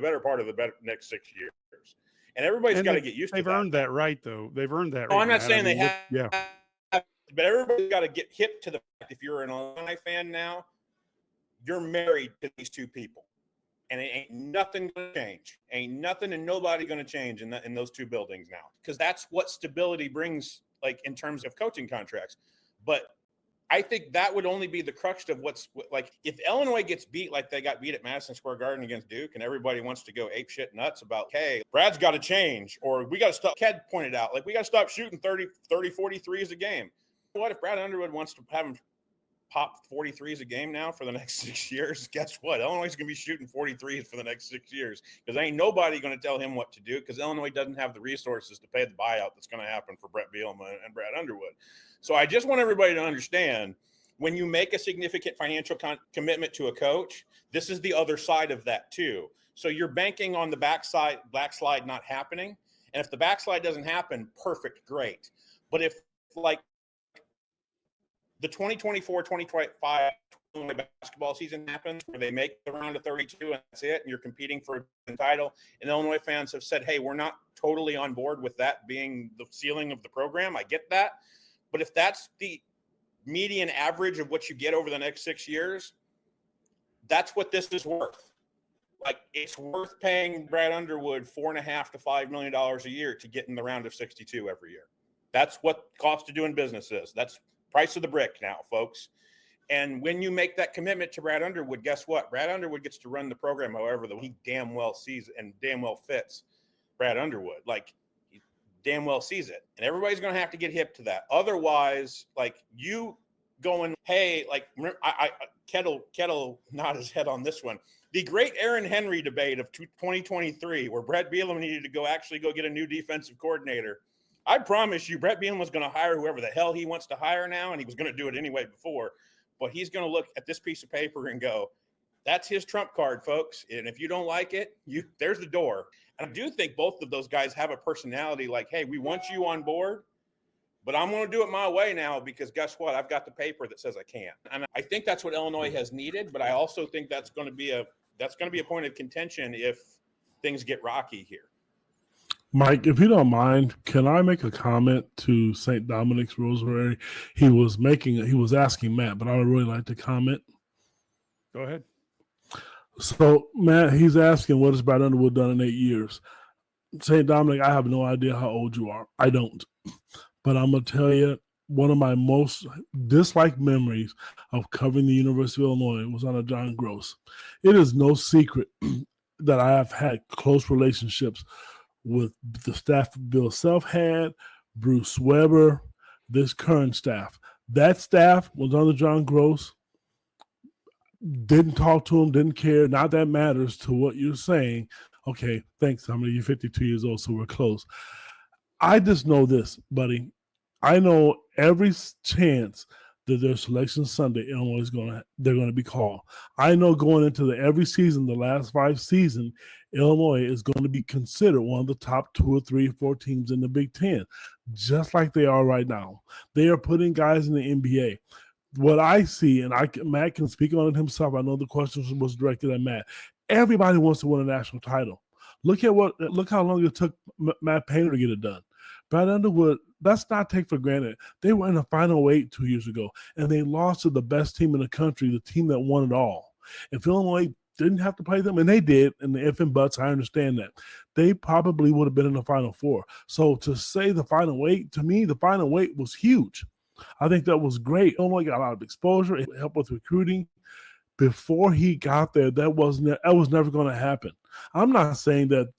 better part of the next 6 years. And everybody's got to get used to that. They've earned that right, though. They've earned that right. Oh, I'm not saying they have. Yeah. But everybody's got to get hip to the fact, if you're an Illini fan now, you're married to these two people. And it ain't nothing going to change. Ain't nothing and nobody going to change in those two buildings now. Because that's what stability brings, like, in terms of coaching contracts. But I think that would only be the crux of what's like, if Illinois gets beat like they got beat at Madison Square Garden against Duke, and everybody wants to go ape shit nuts about, hey, Brad's got to change, or we got to stop. Ked pointed out, like, we got to stop shooting 30, 43s a game. What if Brad Underwood wants to have him pop 43s a game now for the next 6 years? Guess what? Illinois is going to be shooting 43s for the next 6 years, because ain't nobody going to tell him what to do, because Illinois doesn't have the resources to pay the buyout that's going to happen for Bret Bielema and Brad Underwood. So I just want everybody to understand, when you make a significant financial commitment to a coach, this is the other side of that too. So you're banking on the backslide not happening. And if the backslide doesn't happen, perfect, great. But if, like, the 2024-2025 basketball season happens where they make the round of 32 and that's it, and you're competing for a title, and Illinois fans have said, hey, we're not totally on board with that being the ceiling of the program. I get that. But if that's the median average of what you get over the next 6 years, that's what this is worth. Like, it's worth paying Brad Underwood $4.5 to $5 million a year to get in the round of 62 every year. That's what cost of doing business is. That's price of the brick now, folks. And when you make that commitment to Brad Underwood, guess what? Brad Underwood gets to run the program however he damn well sees and damn well fits Brad Underwood. Like, he damn well sees it. And everybody's going to have to get hip to that. Otherwise, like, you going, hey, like, Kettle nod his head on this one. The great Aaron Henry debate of 2023, where Bret Bielema needed to go get a new defensive coordinator. I promise you, Bret Bielema was going to hire whoever the hell he wants to hire now, and he was going to do it anyway before. But he's going to look at this piece of paper and go, that's his trump card, folks. And if you don't like it, there's the door. And I do think both of those guys have a personality like, hey, we want you on board, but I'm going to do it my way now, because guess what? I've got the paper that says I can't. And I think that's what Illinois has needed, but I also think that's going to be a point of contention if things get rocky here. Mike, if you don't mind, can I make a comment to St. Dominic's Rosary? He was asking Matt, but I would really like to comment. Go ahead. So, Matt, he's asking, what has Brad Underwood done in 8 years? St. Dominic, I have no idea how old you are. I don't. But I'm going to tell you, one of my most disliked memories of covering the University of Illinois was under John Gross. It is no secret that I have had close relationships with the staff Bill Self had, Bruce Weber, this current staff. That staff was under John Gross. Didn't talk to him, didn't care. Not that matters to what you're saying. Okay, thanks. You're 52 years old, so we're close. I just know this, buddy. I know every chance that there's selection Sunday, Illinois they're going to be called. I know going into every season, the last 5 seasons, Illinois is going to be considered one of the top 2 or 3 or 4 teams in the Big Ten, just like they are right now. They are putting guys in the NBA. What I see, and Matt can speak on it himself. I know the question was directed at Matt. Everybody wants to win a national title. Look how long it took Matt Painter to get it done. Bret Underwood, let's not take for granted. They were in the Final 8 2 years ago, and they lost to the best team in the country, the team that won it all. If Illinois didn't have to play them, and they did, and the if and buts, I understand that, they probably would have been in the Final 4. So to say the Final 8, to me, the Final 8 was huge. I think that was great. Illinois got a lot of exposure. It helped with recruiting. Before he got there, that was never going to happen. I'm not saying that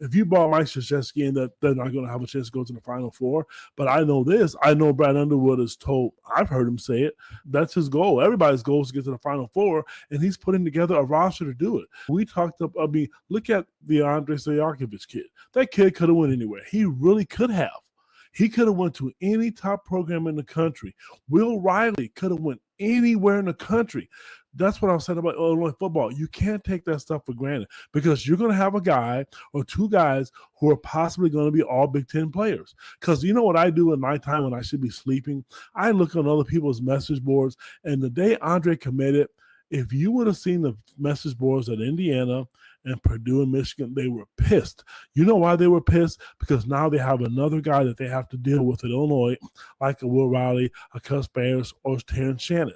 if you brought Mike Krzyzewski in, that they're not going to have a chance to go to the Final 4. But I know this. I know Bret Underwood is told, I've heard him say it, that's his goal. Everybody's goal is to get to the Final 4, and he's putting together a roster to do it. Look at the Andre Stojakovic kid. That kid could have went anywhere. He really could have. He could have went to any top program in the country. Will Riley could have went anywhere in the country. That's what I was saying about Illinois football. You can't take that stuff for granted because you're going to have a guy or 2 guys who are possibly going to be all Big Ten players. Because you know what I do in my time when I should be sleeping? I look on other people's message boards, and the day Andre committed, if you would have seen the message boards at Indiana and Purdue and Michigan, they were pissed. You know why they were pissed? Because now they have another guy that they have to deal with at Illinois, like a Will Riley, a Cus Bears, or Terrence Shannon.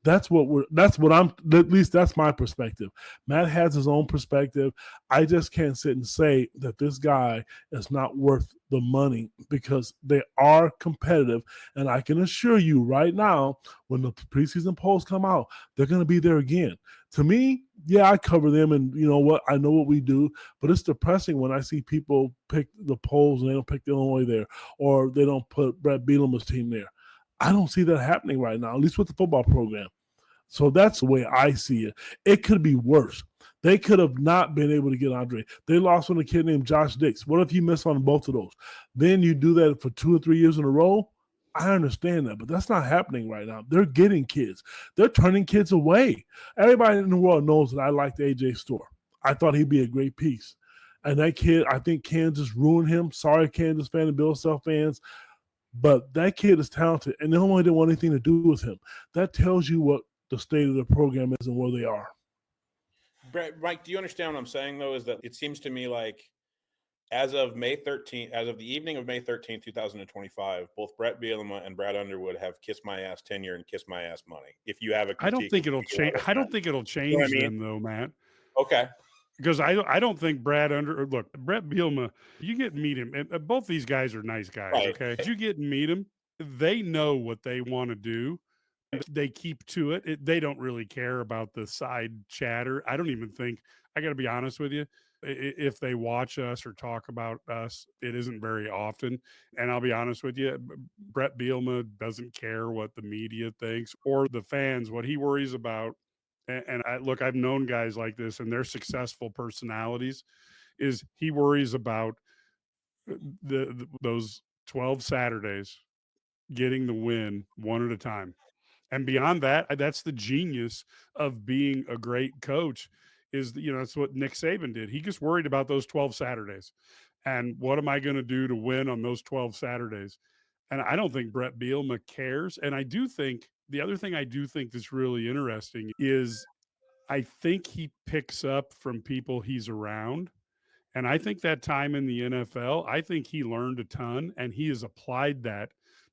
At least that's my perspective. Matt has his own perspective. I just can't sit and say that this guy is not worth the money because they are competitive. And I can assure you right now, when the preseason polls come out, they're going to be there again. To me, yeah, I cover them and you know what? I know what we do, but it's depressing when I see people pick the polls and they don't pick Illinois there or they don't put Bret Bielema's team there. I don't see that happening right now, at least with the football program. So that's the way I see it. It could be worse. They could have not been able to get Andre. They lost on a kid named Josh Dix. What if you miss on both of those? Then you do that for 2 or 3 years in a row? I understand that, but that's not happening right now. They're getting kids. They're turning kids away. Everybody in the world knows that I liked AJ Storr. I thought he'd be a great piece. And that kid, I think Kansas ruined him. Sorry, Kansas fan and Bill Self fans. But that kid is talented, and Illinois didn't want anything to do with him. That tells you what the state of the program is and where they are. Brett, Mike, do you understand what I'm saying, though? Is that it seems to me like as of the evening of May 13th, 2025, both Bret Bielema and Bret Underwood have kiss my ass tenure and kiss my ass money. If you have a critique, I don't think it'll change. I don't think it'll change them, though, Matt. Okay. Because I don't think Bret Bielema, you get and meet him, and both these guys are nice guys, Right. okay? You get and meet them, they know what they want to do. They keep to it. They don't really care about the side chatter. I don't even think, I got to be honest with you, if they watch us or talk about us, it isn't very often. And I'll be honest with you, Bret Bielema doesn't care what the media thinks or the fans. What he worries about, I've known guys like this and their successful personalities, is he worries about those 12 Saturdays getting the win one at a time. And beyond that, that's the genius of being a great coach is, that's what Nick Saban did. He just worried about those 12 Saturdays. And what am I going to do to win on those 12 Saturdays? And I don't think Bret Bielema cares. And I do think the other thing I do think that's really interesting is I think he picks up from people he's around. And I think that time in the NFL, I think he learned a ton and he has applied that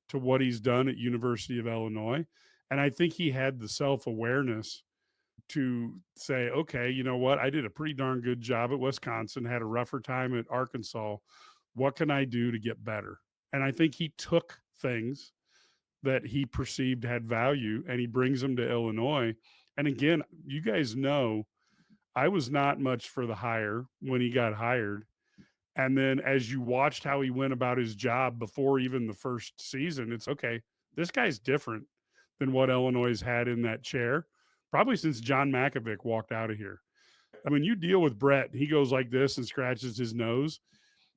to what he's done at University of Illinois. And I think he had the self-awareness to say, okay, you know what? I did a pretty darn good job at Wisconsin, had a rougher time at Arkansas. What can I do to get better? And I think he took things that he perceived had value and he brings them to Illinois. And again, you guys know I was not much for the hire when he got hired. And then as you watched how he went about his job before even the first season, it's okay, this guy's different than what Illinois had in that chair, probably since John Makovic walked out of here. And when you deal with Bret, he goes like this and scratches his nose.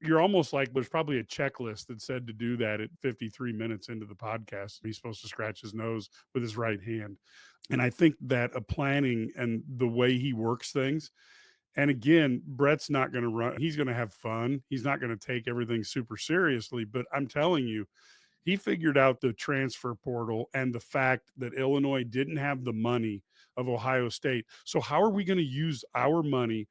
You're almost like there's probably a checklist that said to do that at 53 minutes into the podcast. He's supposed to scratch his nose with his right hand. And I think that a planning and the way he works things, And again, Brett's not going to run. He's going to have fun. He's not going to take everything super seriously. But I'm telling you, he figured out the transfer portal and the fact that Illinois didn't have the money of Ohio State. So how are we going to use our money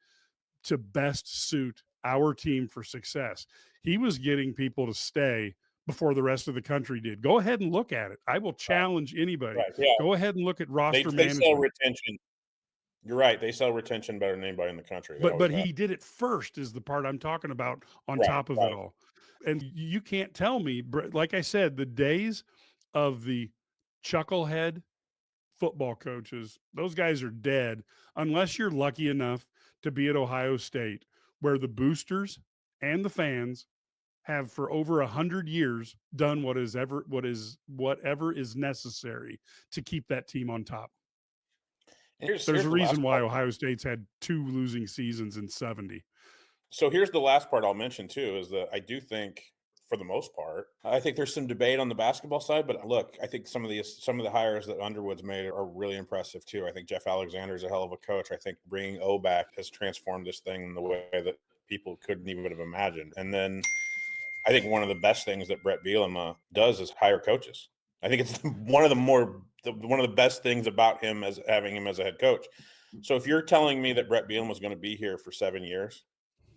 to best suit our team for success? He was getting people to stay before the rest of the country did. Go ahead and look at it. I will challenge anybody. Right. Yeah. Go ahead and look at roster They sell management. retention. You're right. They sell retention better than anybody in the country. They But always have. he did it first is the part I'm talking about on Right, top of it all. And you can't tell me, like I said, the days of the chucklehead football coaches, those guys are dead unless you're lucky enough to be at Ohio State, where the boosters and the fans have for over 100 years done whatever is necessary to keep that team on top. Here's There's a the last reason why part. Ohio State's had 2 losing seasons in 70. So here's the last part I'll mention too is that I do think, for the most part, I think there's some debate on the basketball side. But look, I think some of the hires that Underwood's made are really impressive too. I think Jeff Alexander is a hell of a coach. I think bringing O back has transformed this thing in the way that people couldn't even have imagined. And then I think one of the best things that Bret Bielema does is hire coaches. I think it's one of the best things about him as having him as a head coach. So if you're telling me that Bret Bielema is going to be here for 7 years,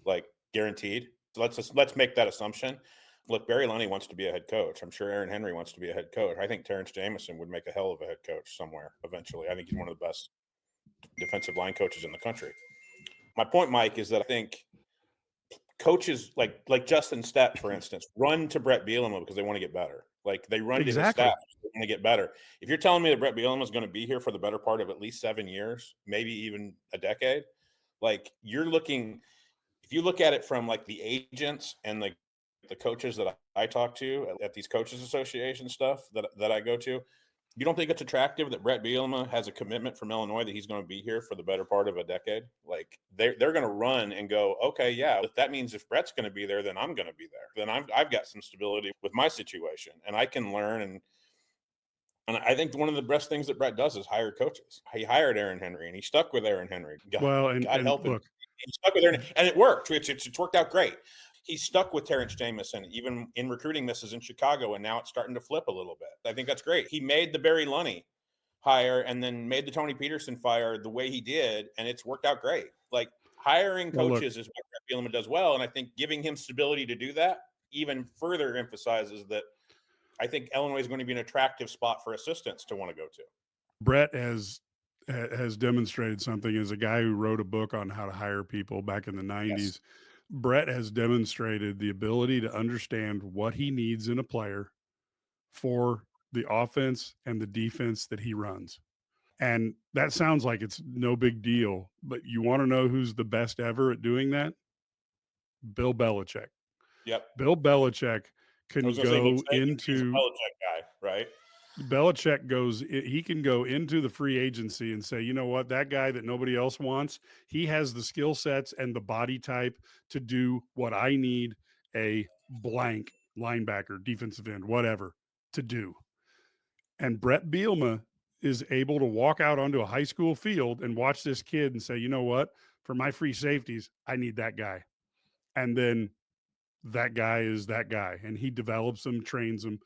like guaranteed, so let's make that assumption. Look, Barry Lunny wants to be a head coach. I'm sure Aaron Henry wants to be a head coach. I think Terrence Jamison would make a hell of a head coach somewhere eventually. I think he's one of the best defensive line coaches in the country. My point, Mike, is that I think coaches like Justin Stepp, for instance, run to Bret Bielema because they want to get better. Like they run to his staff because they want to get better. If you're telling me that Bret Bielema is going to be here for the better part of at least 7 years, maybe even a decade, like you're looking – if you look at it from like the agents and the coaches that I talk to at these coaches association stuff that I go to, you don't think it's attractive that Bret Bielema has a commitment from Illinois that he's going to be here for the better part of a decade? Like they're going to run and go, okay, yeah, that means if Bret's going to be there, then I'm going to be there. Then I've got some stability with my situation and I can learn. And I think one of the best things that Bret does is hire coaches. He hired Aaron Henry and he stuck with Aaron Henry. God help him. Look, he stuck with Aaron, and it worked. It's worked out great. He stuck with Terrence Jamison, even in recruiting misses in Chicago, and now it's starting to flip a little bit. I think that's great. He made the Barry Lunny hire and then made the Tony Peterson fire the way he did, and it's worked out great. Like hiring coaches is what Bret Bielema does well, and I think giving him stability to do that even further emphasizes that I think Illinois is going to be an attractive spot for assistants to want to go to. Bret has demonstrated something as a guy who wrote a book on how to hire people back in the 90s. Yes. Bret has demonstrated the ability to understand what he needs in a player for the offense and the defense that he runs. And that sounds like it's no big deal, but you want to know who's the best ever at doing that? Bill Belichick. Yep. Bill Belichick can go into he's a Belichick guy, right? He can go into the free agency and say, you know what, that guy that nobody else wants, he has the skill sets and the body type to do what I need a blank linebacker, defensive end, whatever to do. And Bret Bielema is able to walk out onto a high school field and watch this kid and say, you know what, for my free safeties, I need that guy. And then that guy is that guy. And he develops them, trains them.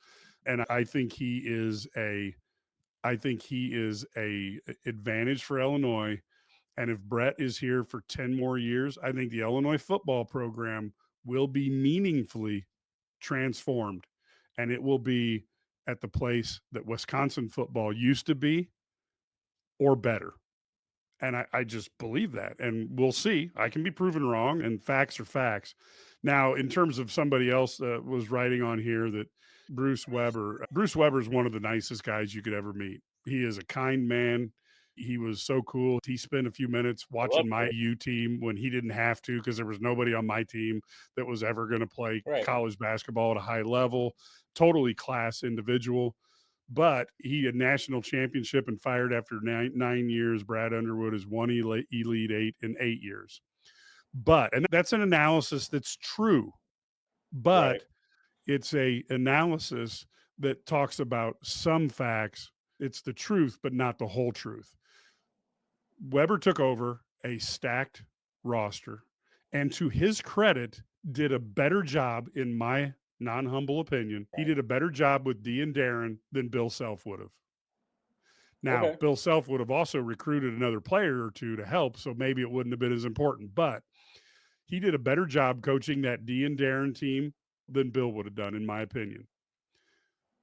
And I think he is a advantage for Illinois. And if Bret is here for 10 more years, I think the Illinois football program will be meaningfully transformed. And it will be at the place that Wisconsin football used to be or better. And I just believe that. And we'll see. I can be proven wrong, and facts are facts. Now, in terms of somebody else was writing on here that Bruce Weber is one of the nicest guys you could ever meet. He is a kind man. He was so cool. He spent a few minutes watching my U team when he didn't have to because there was nobody on my team that was ever going to play college basketball at a high level. Totally class individual. But he had national championship and fired after 9 years. Brad Underwood has won Elite Eight in 8 years. And that's an analysis that's true. But it's a analysis that talks about some facts. It's the truth, but not the whole truth. Weber took over a stacked roster, and to his credit, did a better job, in my non-humble opinion. He did a better job with Dee and Darren than Bill Self would have. Now, Okay. Bill Self would have also recruited another player or two to help, so maybe it wouldn't have been as important. But he did a better job coaching that Dee and Darren team than Bill would have done, in my opinion.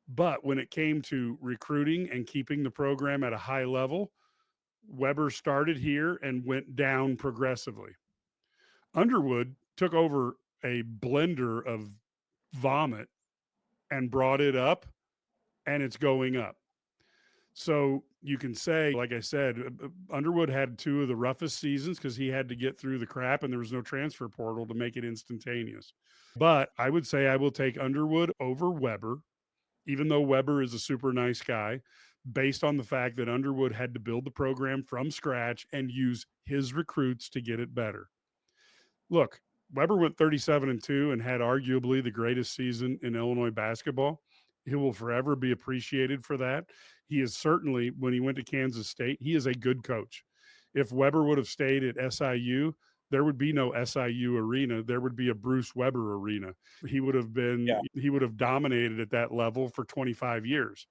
But when it came to recruiting and keeping the program at a high level, Weber started here and went down progressively. Underwood took over a blender of vomit and brought it up, and it's going up. So you can say, like I said, Underwood had two of the roughest seasons because he had to get through the crap and there was no transfer portal to make it instantaneous. But I would say I will take Underwood over Weber, even though Weber is a super nice guy, based on the fact that Underwood had to build the program from scratch and use his recruits to get it better. Look, Weber went 37-2 and had arguably the greatest season in Illinois basketball. He will forever be appreciated for that. He is certainly, when he went to Kansas State, he is a good coach. If Weber would have stayed at SIU, there would be no SIU arena. There would be a Bruce Weber arena. He would have dominated at that level for 25 years.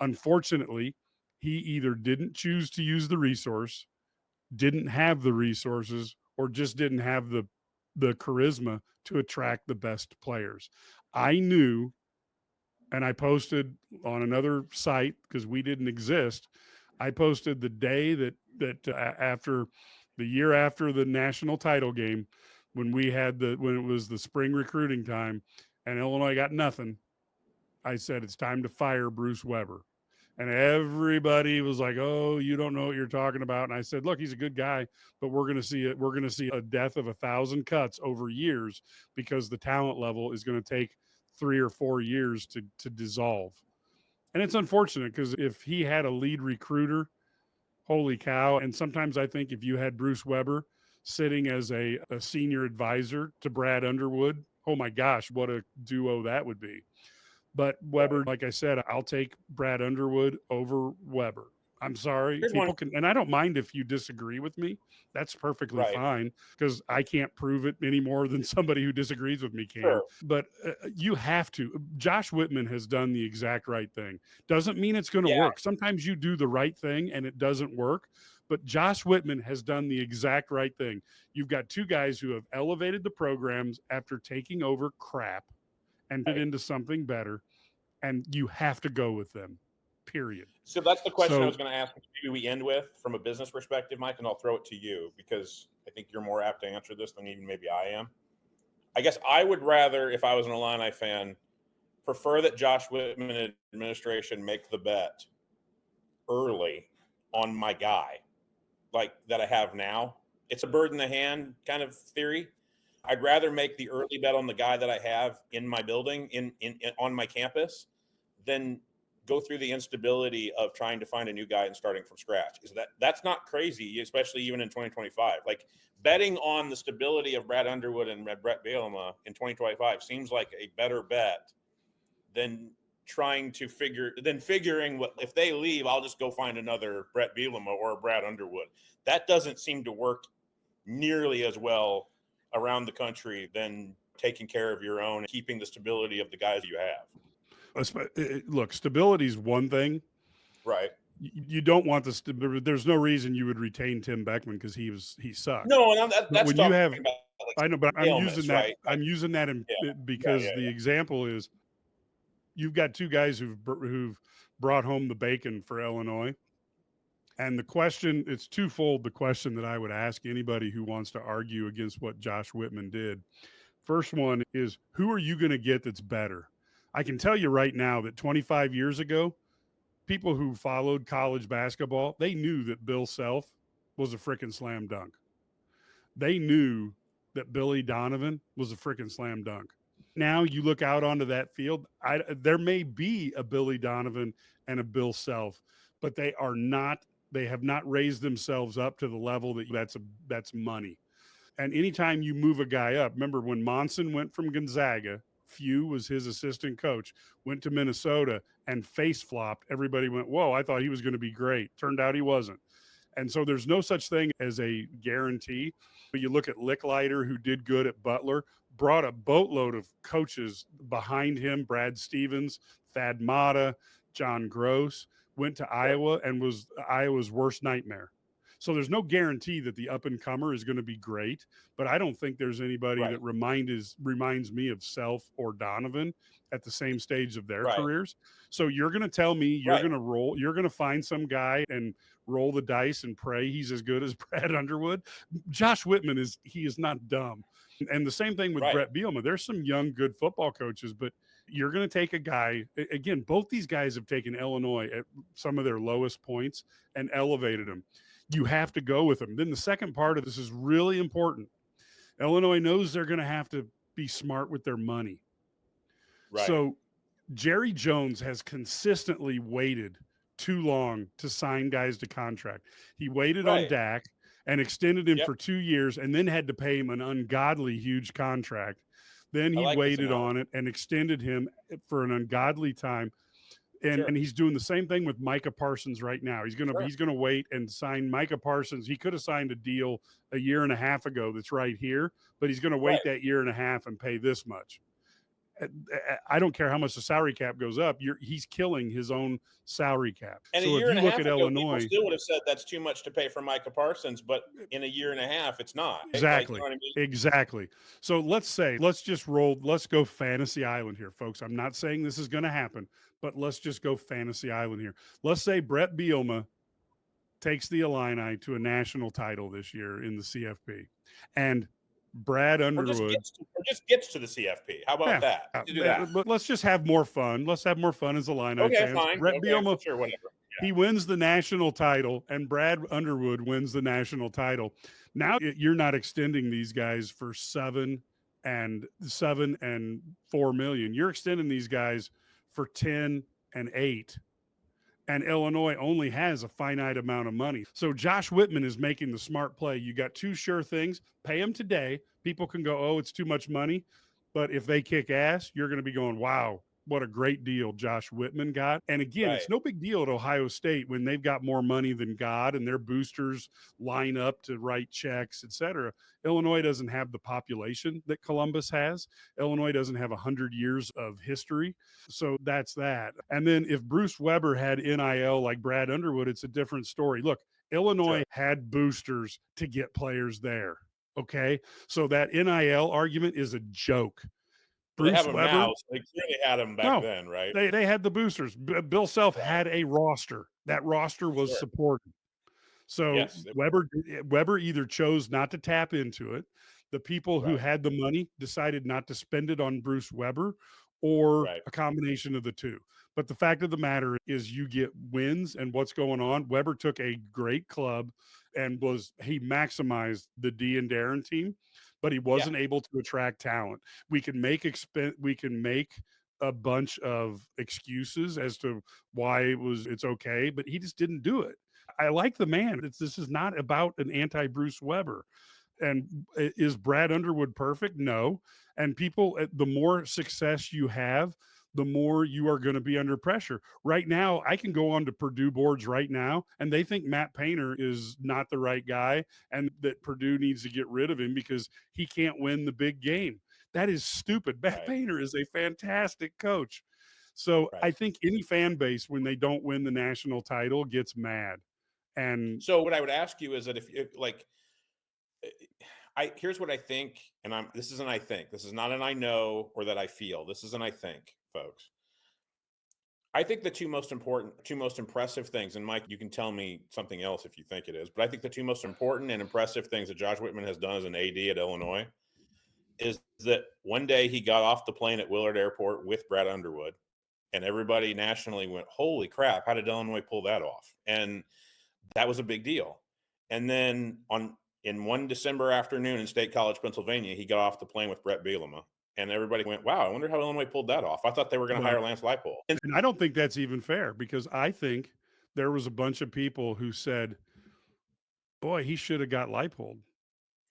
Unfortunately, he either didn't choose to use the resource, didn't have the resources, or just didn't have the charisma to attract the best players. I knew, and I posted on another site because we didn't exist. I posted the day that after the year after the national title game, when it was the spring recruiting time and Illinois got nothing, I said it's time to fire Bruce Weber. And everybody was like, "Oh, you don't know what you're talking about." And I said, "Look, he's a good guy, but we're going to see a death of 1,000 cuts over years because the talent level is going to take 3 or 4 years to dissolve." And it's unfortunate because if he had a lead recruiter, holy cow! And sometimes I think if you had Bruce Weber sitting as a senior advisor to Brad Underwood, oh my gosh, what a duo that would be. But Weber, like I said, I'll take Brad Underwood over Weber. I'm sorry. Here's People one. can, and I don't mind if you disagree with me. That's perfectly Right. fine because I can't prove it any more than somebody who disagrees with me can. Sure. But you have to. Josh Whitman has done the exact right thing. Doesn't mean it's going to Yeah. work. Sometimes you do the right thing and it doesn't work. But Josh Whitman has done the exact right thing. You've got two guys who have elevated the programs after taking over crap and put it into something better, and you have to go with them, period. So that's the question I So- was going to ask. Maybe we end with from a business perspective, Mike, and I'll throw it to you because I think you're more apt to answer this than even maybe I am. I guess I would rather, if I was an Illini fan, prefer that Josh Whitman administration make the bet early on my guy, like that I have now. It's a bird in the hand kind of theory. I'd rather make the early bet on the guy that I have in my building, in on my campus, than go through the instability of trying to find a new guy and starting from scratch. That's not crazy, especially even in 2025. Like betting on the stability of Brad Underwood and Bret Bielema in 2025 seems like a better bet than figuring what if they leave, I'll just go find another Bret Bielema or a Brad Underwood. That doesn't seem to work nearly as well around the country than taking care of your own and keeping the stability of the guys you have. Look, stability is one thing. Right. You don't want there's no reason you would retain Tim Beckman because he sucked. No, and that's when you have, about, like, I know, but I'm illness, using that. right? I'm using that because the example is you've got two guys who've brought home the bacon for Illinois. And the question, it's twofold. The question that I would ask anybody who wants to argue against what Josh Whitman did. First one is, who are you going to get that's better? I can tell you right now that 25 years ago, people who followed college basketball, they knew that Bill Self was a freaking slam dunk. They knew that Billy Donovan was a freaking slam dunk. Now you look out onto that field, there may be a Billy Donovan and a Bill Self, but they have not raised themselves up to the level that's money. And anytime you move a guy up, remember when Monson went from Gonzaga, Few was his assistant coach, went to Minnesota and face flopped. Everybody went, whoa, I thought he was going to be great. Turned out he wasn't. And so there's no such thing as a guarantee. But you look at Licklider, who did good at Butler, brought a boatload of coaches behind him, Brad Stevens, Thad Matta, John Gross, went to Iowa and was Iowa's worst nightmare. So there's no guarantee that the up and comer is going to be great, but I don't think there's anybody that reminds me of Self or Donovan at the same stage of their careers. So you're going to tell me you're going to roll, you're going to find some guy and roll the dice and pray he's as good as Brad Underwood. Josh Whitman is not dumb. And the same thing with Bret Bielema. There's some young, good football coaches, but you're going to take a guy. Again, both these guys have taken Illinois at some of their lowest points and elevated them. You have to go with them. Then the second part of this is really important. Illinois knows they're going to have to be smart with their money. Right. So Jerry Jones has consistently waited too long to sign guys to contract. He waited on Dak and extended him for 2 years and then had to pay him an ungodly huge contract. Then he waited on it and extended him for an ungodly time. And he's doing the same thing with Micah Parsons right now. He's gonna wait and sign Micah Parsons. He could have signed a deal a year and a half ago that's right here, but he's going to wait that year and a half and pay this much. I don't care how much the salary cap goes up. He's killing his own salary cap. And so a year and a half ago, Illinois, people still would have said that's too much to pay for Micah Parsons, but in a year and a half, it's not. Exactly. Like, you know what I mean? Exactly. So let's go Fantasy Island here, folks. I'm not saying this is going to happen, but let's just go Fantasy Island here. Let's say Bret Bielema takes the Illini to a national title this year in the CFP, and Brad Underwood just gets to the CFP. How about that? Do that. But let's just have more fun. Let's have more fun as Illini fans. Fine. Bret Bielema, sure, whatever. Yeah. He wins the national title, and Brad Underwood wins the national title. Now you're not extending these guys for $7 and $4 million. You're extending these guys for 10 and 8. And Illinois only has a finite amount of money. So Josh Whitman is making the smart play. You got two sure things. Pay them today. People can go, oh, it's too much money. But if they kick ass, you're going to be going, wow, what a great deal Josh Whitman got. And again, it's no big deal at Ohio State when they've got more money than God and their boosters line up to write checks, et cetera. Illinois doesn't have the population that Columbus has. Illinois doesn't have 100 years of history. So that's that. And then if Bruce Weber had NIL like Brad Underwood, it's a different story. Look, Illinois had boosters to get players there. Okay. So that NIL argument is a joke. Bruce they have them Weber, now. So they clearly had them back then, right? They had the boosters. Bill Self had a roster. That roster was supported. So Weber either chose not to tap into it. The people who had the money decided not to spend it on Bruce Weber, or a combination of the two. But the fact of the matter is you get wins and what's going on. Weber took a great club and he maximized the D and Darren team, but he wasn't able to attract talent. We can make a bunch of excuses as to why it's okay, but he just didn't do it. I like the man. This is not about an anti-Bruce Weber. And is Brad Underwood perfect? No. And people, the more success you have, the more you are going to be under pressure. Right now, I can go on to Purdue boards right now, and they think Matt Painter is not the right guy and that Purdue needs to get rid of him because he can't win the big game. That is stupid. Matt Painter is a fantastic coach. So I think any fan base, when they don't win the national title, gets mad. And so what I would ask you is that if like, here's what I think, and this is an I think. This is not an I know or that I feel. This is an I think, folks. I think the two most impressive things, and Mike, you can tell me something else if you think it is, but I think the two most important and impressive things that Josh Whitman has done as an AD at Illinois is that one day he got off the plane at Willard Airport with Brad Underwood, and everybody nationally went, holy crap, how did Illinois pull that off? And that was a big deal. And then in one December afternoon in State College, Pennsylvania, he got off the plane with Bret Bielema, and everybody went, wow, I wonder how Illinois pulled that off. I thought they were going to hire Lance Leipold. And I don't think that's even fair, because I think there was a bunch of people who said, boy, he should have got Leipold.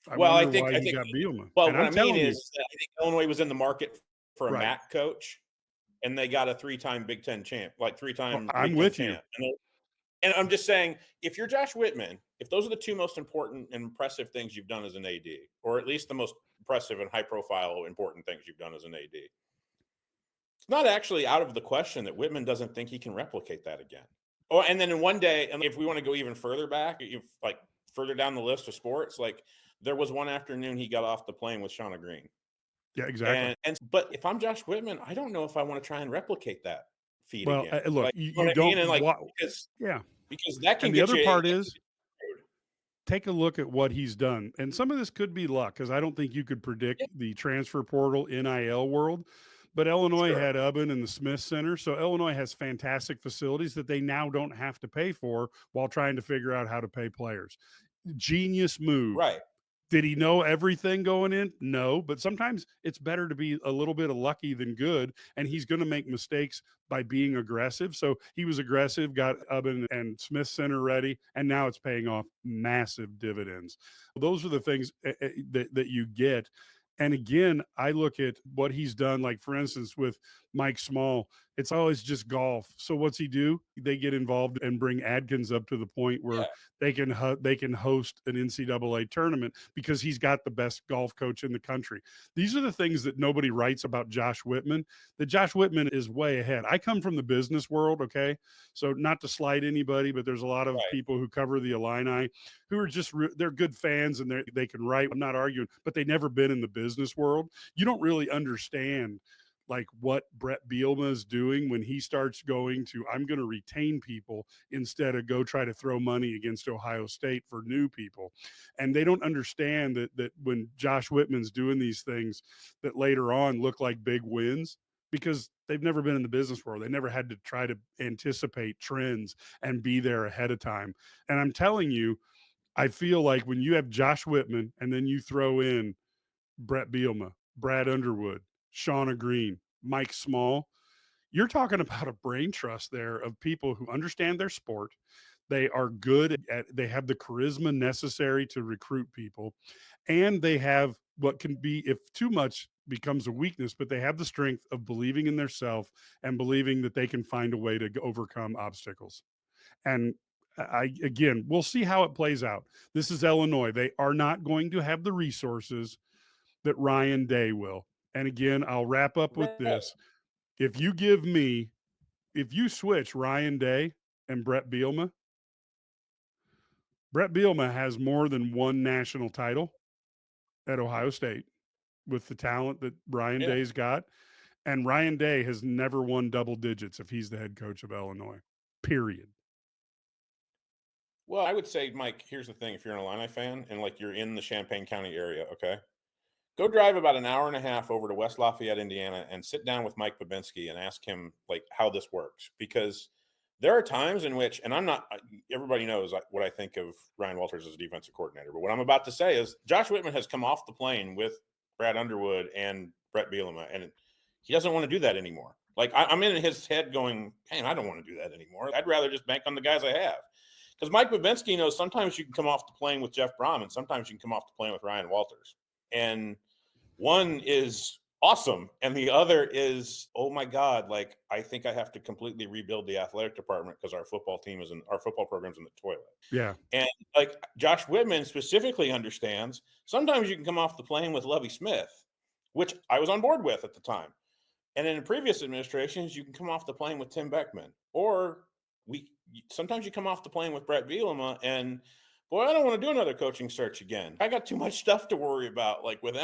I think he got Bielema. Well, and what I mean is that I think Illinois was in the market for a MAC coach, and they got a 3-time Big Ten champ, like 3-time. I'm with you. And I'm just saying, if you're Josh Whitman, if those are the two most important and impressive things you've done as an AD, or at least the most impressive and high-profile important things you've done as an AD, it's not actually out of the question that Whitman doesn't think he can replicate that again. Oh, and then in one day, and if we want to go even further back, like further down the list of sports, like there was one afternoon he got off the plane with Shauna Green. Yeah, exactly. But if I'm Josh Whitman, I don't know if I want to try and replicate that feat Well, again. look, Like, you know what I don't mean? And like, yeah. because that can And the get other you. part is, take a look at what he's done. And some of this could be luck, because I don't think you could predict the transfer portal NIL world. But Illinois had Ubben and the Smith Center. So Illinois has fantastic facilities that they now don't have to pay for while trying to figure out how to pay players. Genius move. Right. Did he know everything going in? No, but sometimes it's better to be a little bit of lucky than good, and he's going to make mistakes by being aggressive. So he was aggressive, got Ubben and Smith Center ready, and now it's paying off massive dividends. Those are the things that you get. And again, I look at what he's done, like for instance, with Mike Small, it's always just golf. So what's he do? They get involved and bring Adkins up to the point where they can host an NCAA tournament because he's got the best golf coach in the country. These are the things that nobody writes about Josh Whitman. That Josh Whitman is way ahead. I come from the business world, okay? So not to slight anybody, but there's a lot of people who cover the Illini who are just they're good fans and they can write. I'm not arguing, but they never been in the business world. You don't really understand like what Bret Bielema is doing when he starts going to, I'm going to retain people instead of go try to throw money against Ohio State for new people. And they don't understand that when Josh Whitman's doing these things that later on look like big wins, because they've never been in the business world. They never had to try to anticipate trends and be there ahead of time. And I'm telling you, I feel like when you have Josh Whitman and then you throw in Bret Bielema, Brad Underwood, Shauna Green, Mike Small, you're talking about a brain trust there of people who understand their sport. They are good they have the charisma necessary to recruit people. And they have what can be, if too much becomes a weakness, but they have the strength of believing in themselves and believing that they can find a way to overcome obstacles. And again, we'll see how it plays out. This is Illinois. They are not going to have the resources that Ryan Day will. And again, I'll wrap up with this. If you switch Ryan Day and Bret Bielema has more than one national title at Ohio State with the talent that Ryan Day's got. And Ryan Day has never won double digits if he's the head coach of Illinois, period. Well, I would say, Mike, here's the thing. If you're an Illini fan and like you're in the Champaign County area, okay, go drive about an hour and a half over to West Lafayette, Indiana, and sit down with Mike Babinski and ask him like how this works. Because there are times in which, and everybody knows what I think of Ryan Walters as a defensive coordinator, but what I'm about to say is Josh Whitman has come off the plane with Brad Underwood and Bret Bielema, and he doesn't want to do that anymore. Like I'm in his head going, man, I don't want to do that anymore. I'd rather just bank on the guys I have. Because Mike Babinski knows sometimes you can come off the plane with Jeff Brom and sometimes you can come off the plane with Ryan Walters. And one is awesome. And the other is, oh my God, like I think I have to completely rebuild the athletic department because our football program's in the toilet. Yeah. And like Josh Whitman specifically understands, sometimes you can come off the plane with Lovie Smith, which I was on board with at the time. And in previous administrations, you can come off the plane with Tim Beckman, or sometimes you come off the plane with Bret Bielema, and boy, I don't want to do another coaching search again. I got too much stuff to worry about, like with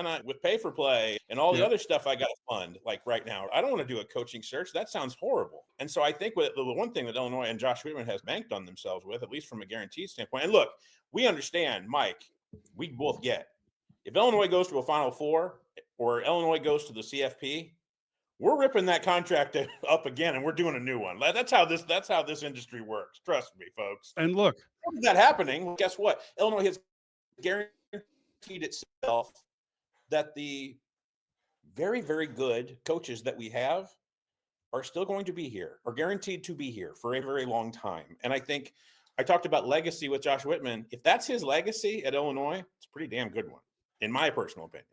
pay for play and all the other stuff I got to fund. Like right now, I don't want to do a coaching search. That sounds horrible. And so I think the one thing that Illinois and Josh Whitman has banked on themselves with, at least from a guaranteed standpoint. And look, we understand, Mike. We both get if Illinois goes to a Final Four or Illinois goes to the CFP. We're ripping that contract up again, and we're doing a new one. That's how this industry works. Trust me, folks. And look, with that happening, well, guess what? Illinois has guaranteed itself that the very, very good coaches that we have are still going to be here, or guaranteed to be here for a very long time. And I think I talked about legacy with Josh Whitman. If that's his legacy at Illinois, it's a pretty damn good one, in my personal opinion.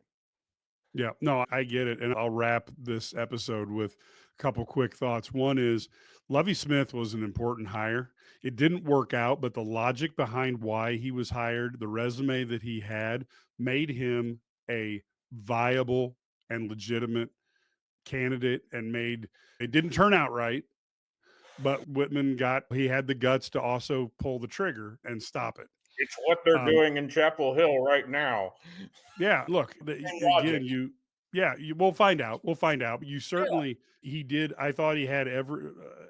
Yeah, no, I get it. And I'll wrap this episode with couple quick thoughts. One is Lovie Smith was an important hire. It didn't work out, but the logic behind why he was hired, the resume that he had, made him a viable and legitimate candidate, and made it didn't turn out right. But he had the guts to also pull the trigger and stop it. It's what they're Um, doing in Chapel Hill right now. Yeah, look, Same again, logic. we'll find out. We'll find out. You Yeah. certainly, he did. I thought he had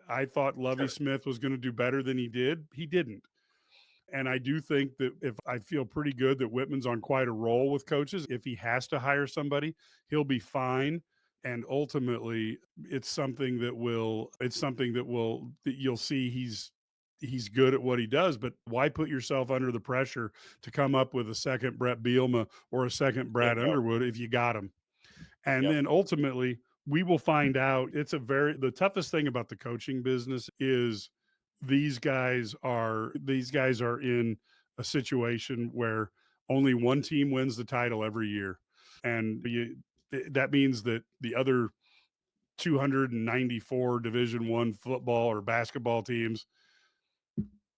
I thought Lovie Smith was going to do better than he did. He didn't. And I do think that if I feel pretty good that Whitman's on quite a roll with coaches, if he has to hire somebody, he'll be fine. And ultimately, that you'll see he's good at what he does, but why put yourself under the pressure to come up with a second Bret Bielema or a second Brad Bingo. Underwood if you got him? And Yep. then ultimately, we will find out. The toughest thing about the coaching business is these guys are in a situation where only one team wins the title every year. And that means that the other 294 Division I football or basketball teams,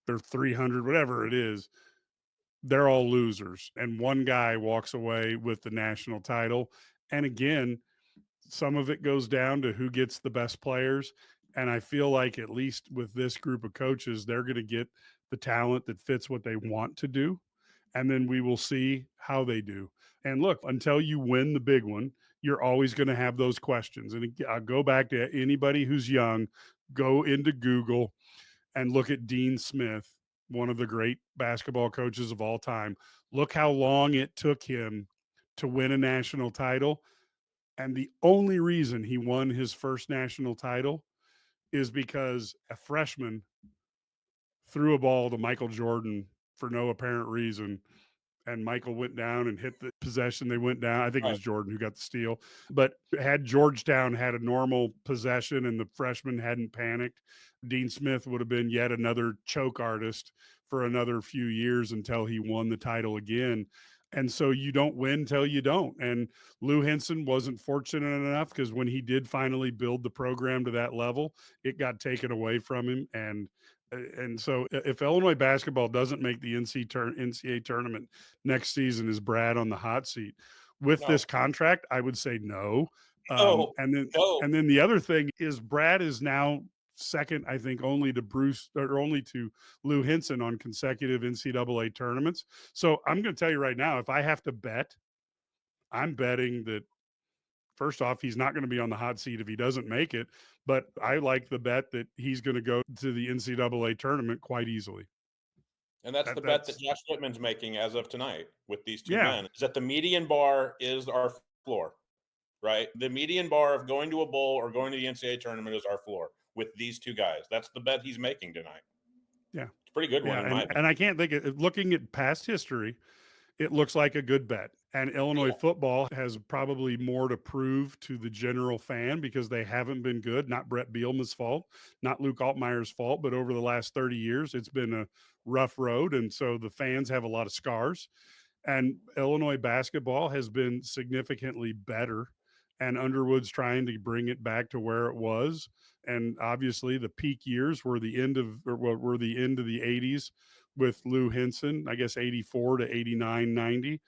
they're 300, whatever it is, they're all losers. And one guy walks away with the national title. And again, some of it goes down to who gets the best players. And I feel like, at least with this group of coaches, they're going to get the talent that fits what they want to do. And then we will see how they do. And look, until you win the big one, you're always going to have those questions. And I'll go back to anybody who's young, go into Google and look at Dean Smith, one of the great basketball coaches of all time. Look how long it took him to win a national title. And the only reason he won his first national title is because a freshman threw a ball to Michael Jordan for no apparent reason, and Michael went down and hit the possession. They went down. I think it was Jordan who got the steal. But had Georgetown had a normal possession and the freshman hadn't panicked, Dean Smith would have been yet another choke artist for another few years until he won the title again. And so you don't win till you don't. And Lou Henson wasn't fortunate enough, because when he did finally build the program to that level, it got taken away from him. And so if Illinois basketball doesn't make the NCAA tournament next season, is Brad on the hot seat? With No. this contract, I would say no. No. And No. then the other thing is, Brad is now second, I think, only to Lou Henson on consecutive NCAA tournaments. So I'm going to tell you right now, if I have to bet, I'm betting that, first off, he's not going to be on the hot seat if he doesn't make it. But I like the bet that he's going to go to the NCAA tournament quite easily. And that's the bet that Josh Whitman's making as of tonight with these two men, is that the median bar is our floor, right? The median bar of going to a bowl or going to the NCAA tournament is our floor with these two guys. That's the bet he's making tonight. Yeah. It's a pretty good one, in my opinion. And I can't think of, looking at past history, it looks like a good bet. And Illinois football has probably more to prove to the general fan, because they haven't been good. Not Bret Bielema's fault, not Luke Altmaier's fault, but over the last 30 years, it's been a rough road. And so the fans have a lot of scars. And Illinois basketball has been significantly better. And Underwood's trying to bring it back to where it was. And obviously the peak years were the end of the 80s with Lou Henson, I guess 84 to 89, 90.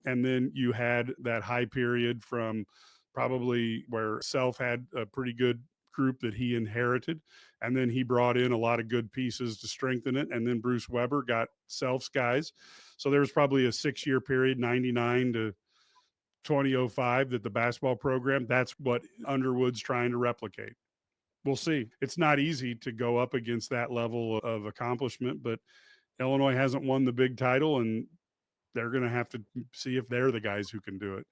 And then you had that high period from probably where Self had a pretty good group that he inherited. And then he brought in a lot of good pieces to strengthen it. And then Bruce Weber got Self's guys. So there was probably a 6-year period, 99 to 2005, that the basketball program, that's what Underwood's trying to replicate. We'll see. It's not easy to go up against that level of accomplishment, but Illinois hasn't won the big title, and they're going to have to see if they're the guys who can do it.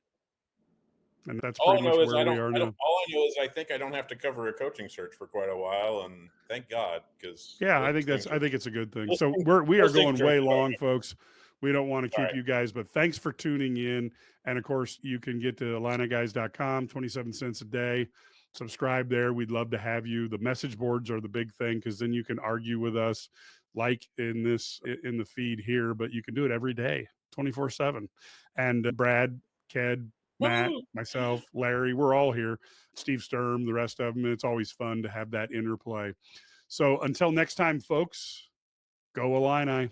And that's pretty much where we are now. All I know is I think I don't have to cover a coaching search for quite a while, and thank God, because I think it's a good thing. So we are going way long, folks. We don't want to keep you guys, but thanks for tuning in. And of course, you can get to IlliniGuys.com, 27 cents a day. Subscribe there. We'd love to have you. The message boards are the big thing, because then you can argue with us, like in the feed here, but you can do it every day, 24/7. And Brad, Ked, Matt, Woo! myself, Larry, we're all here. Steve Sturm, the rest of them. It's always fun to have that interplay. So until next time, folks, go Illini.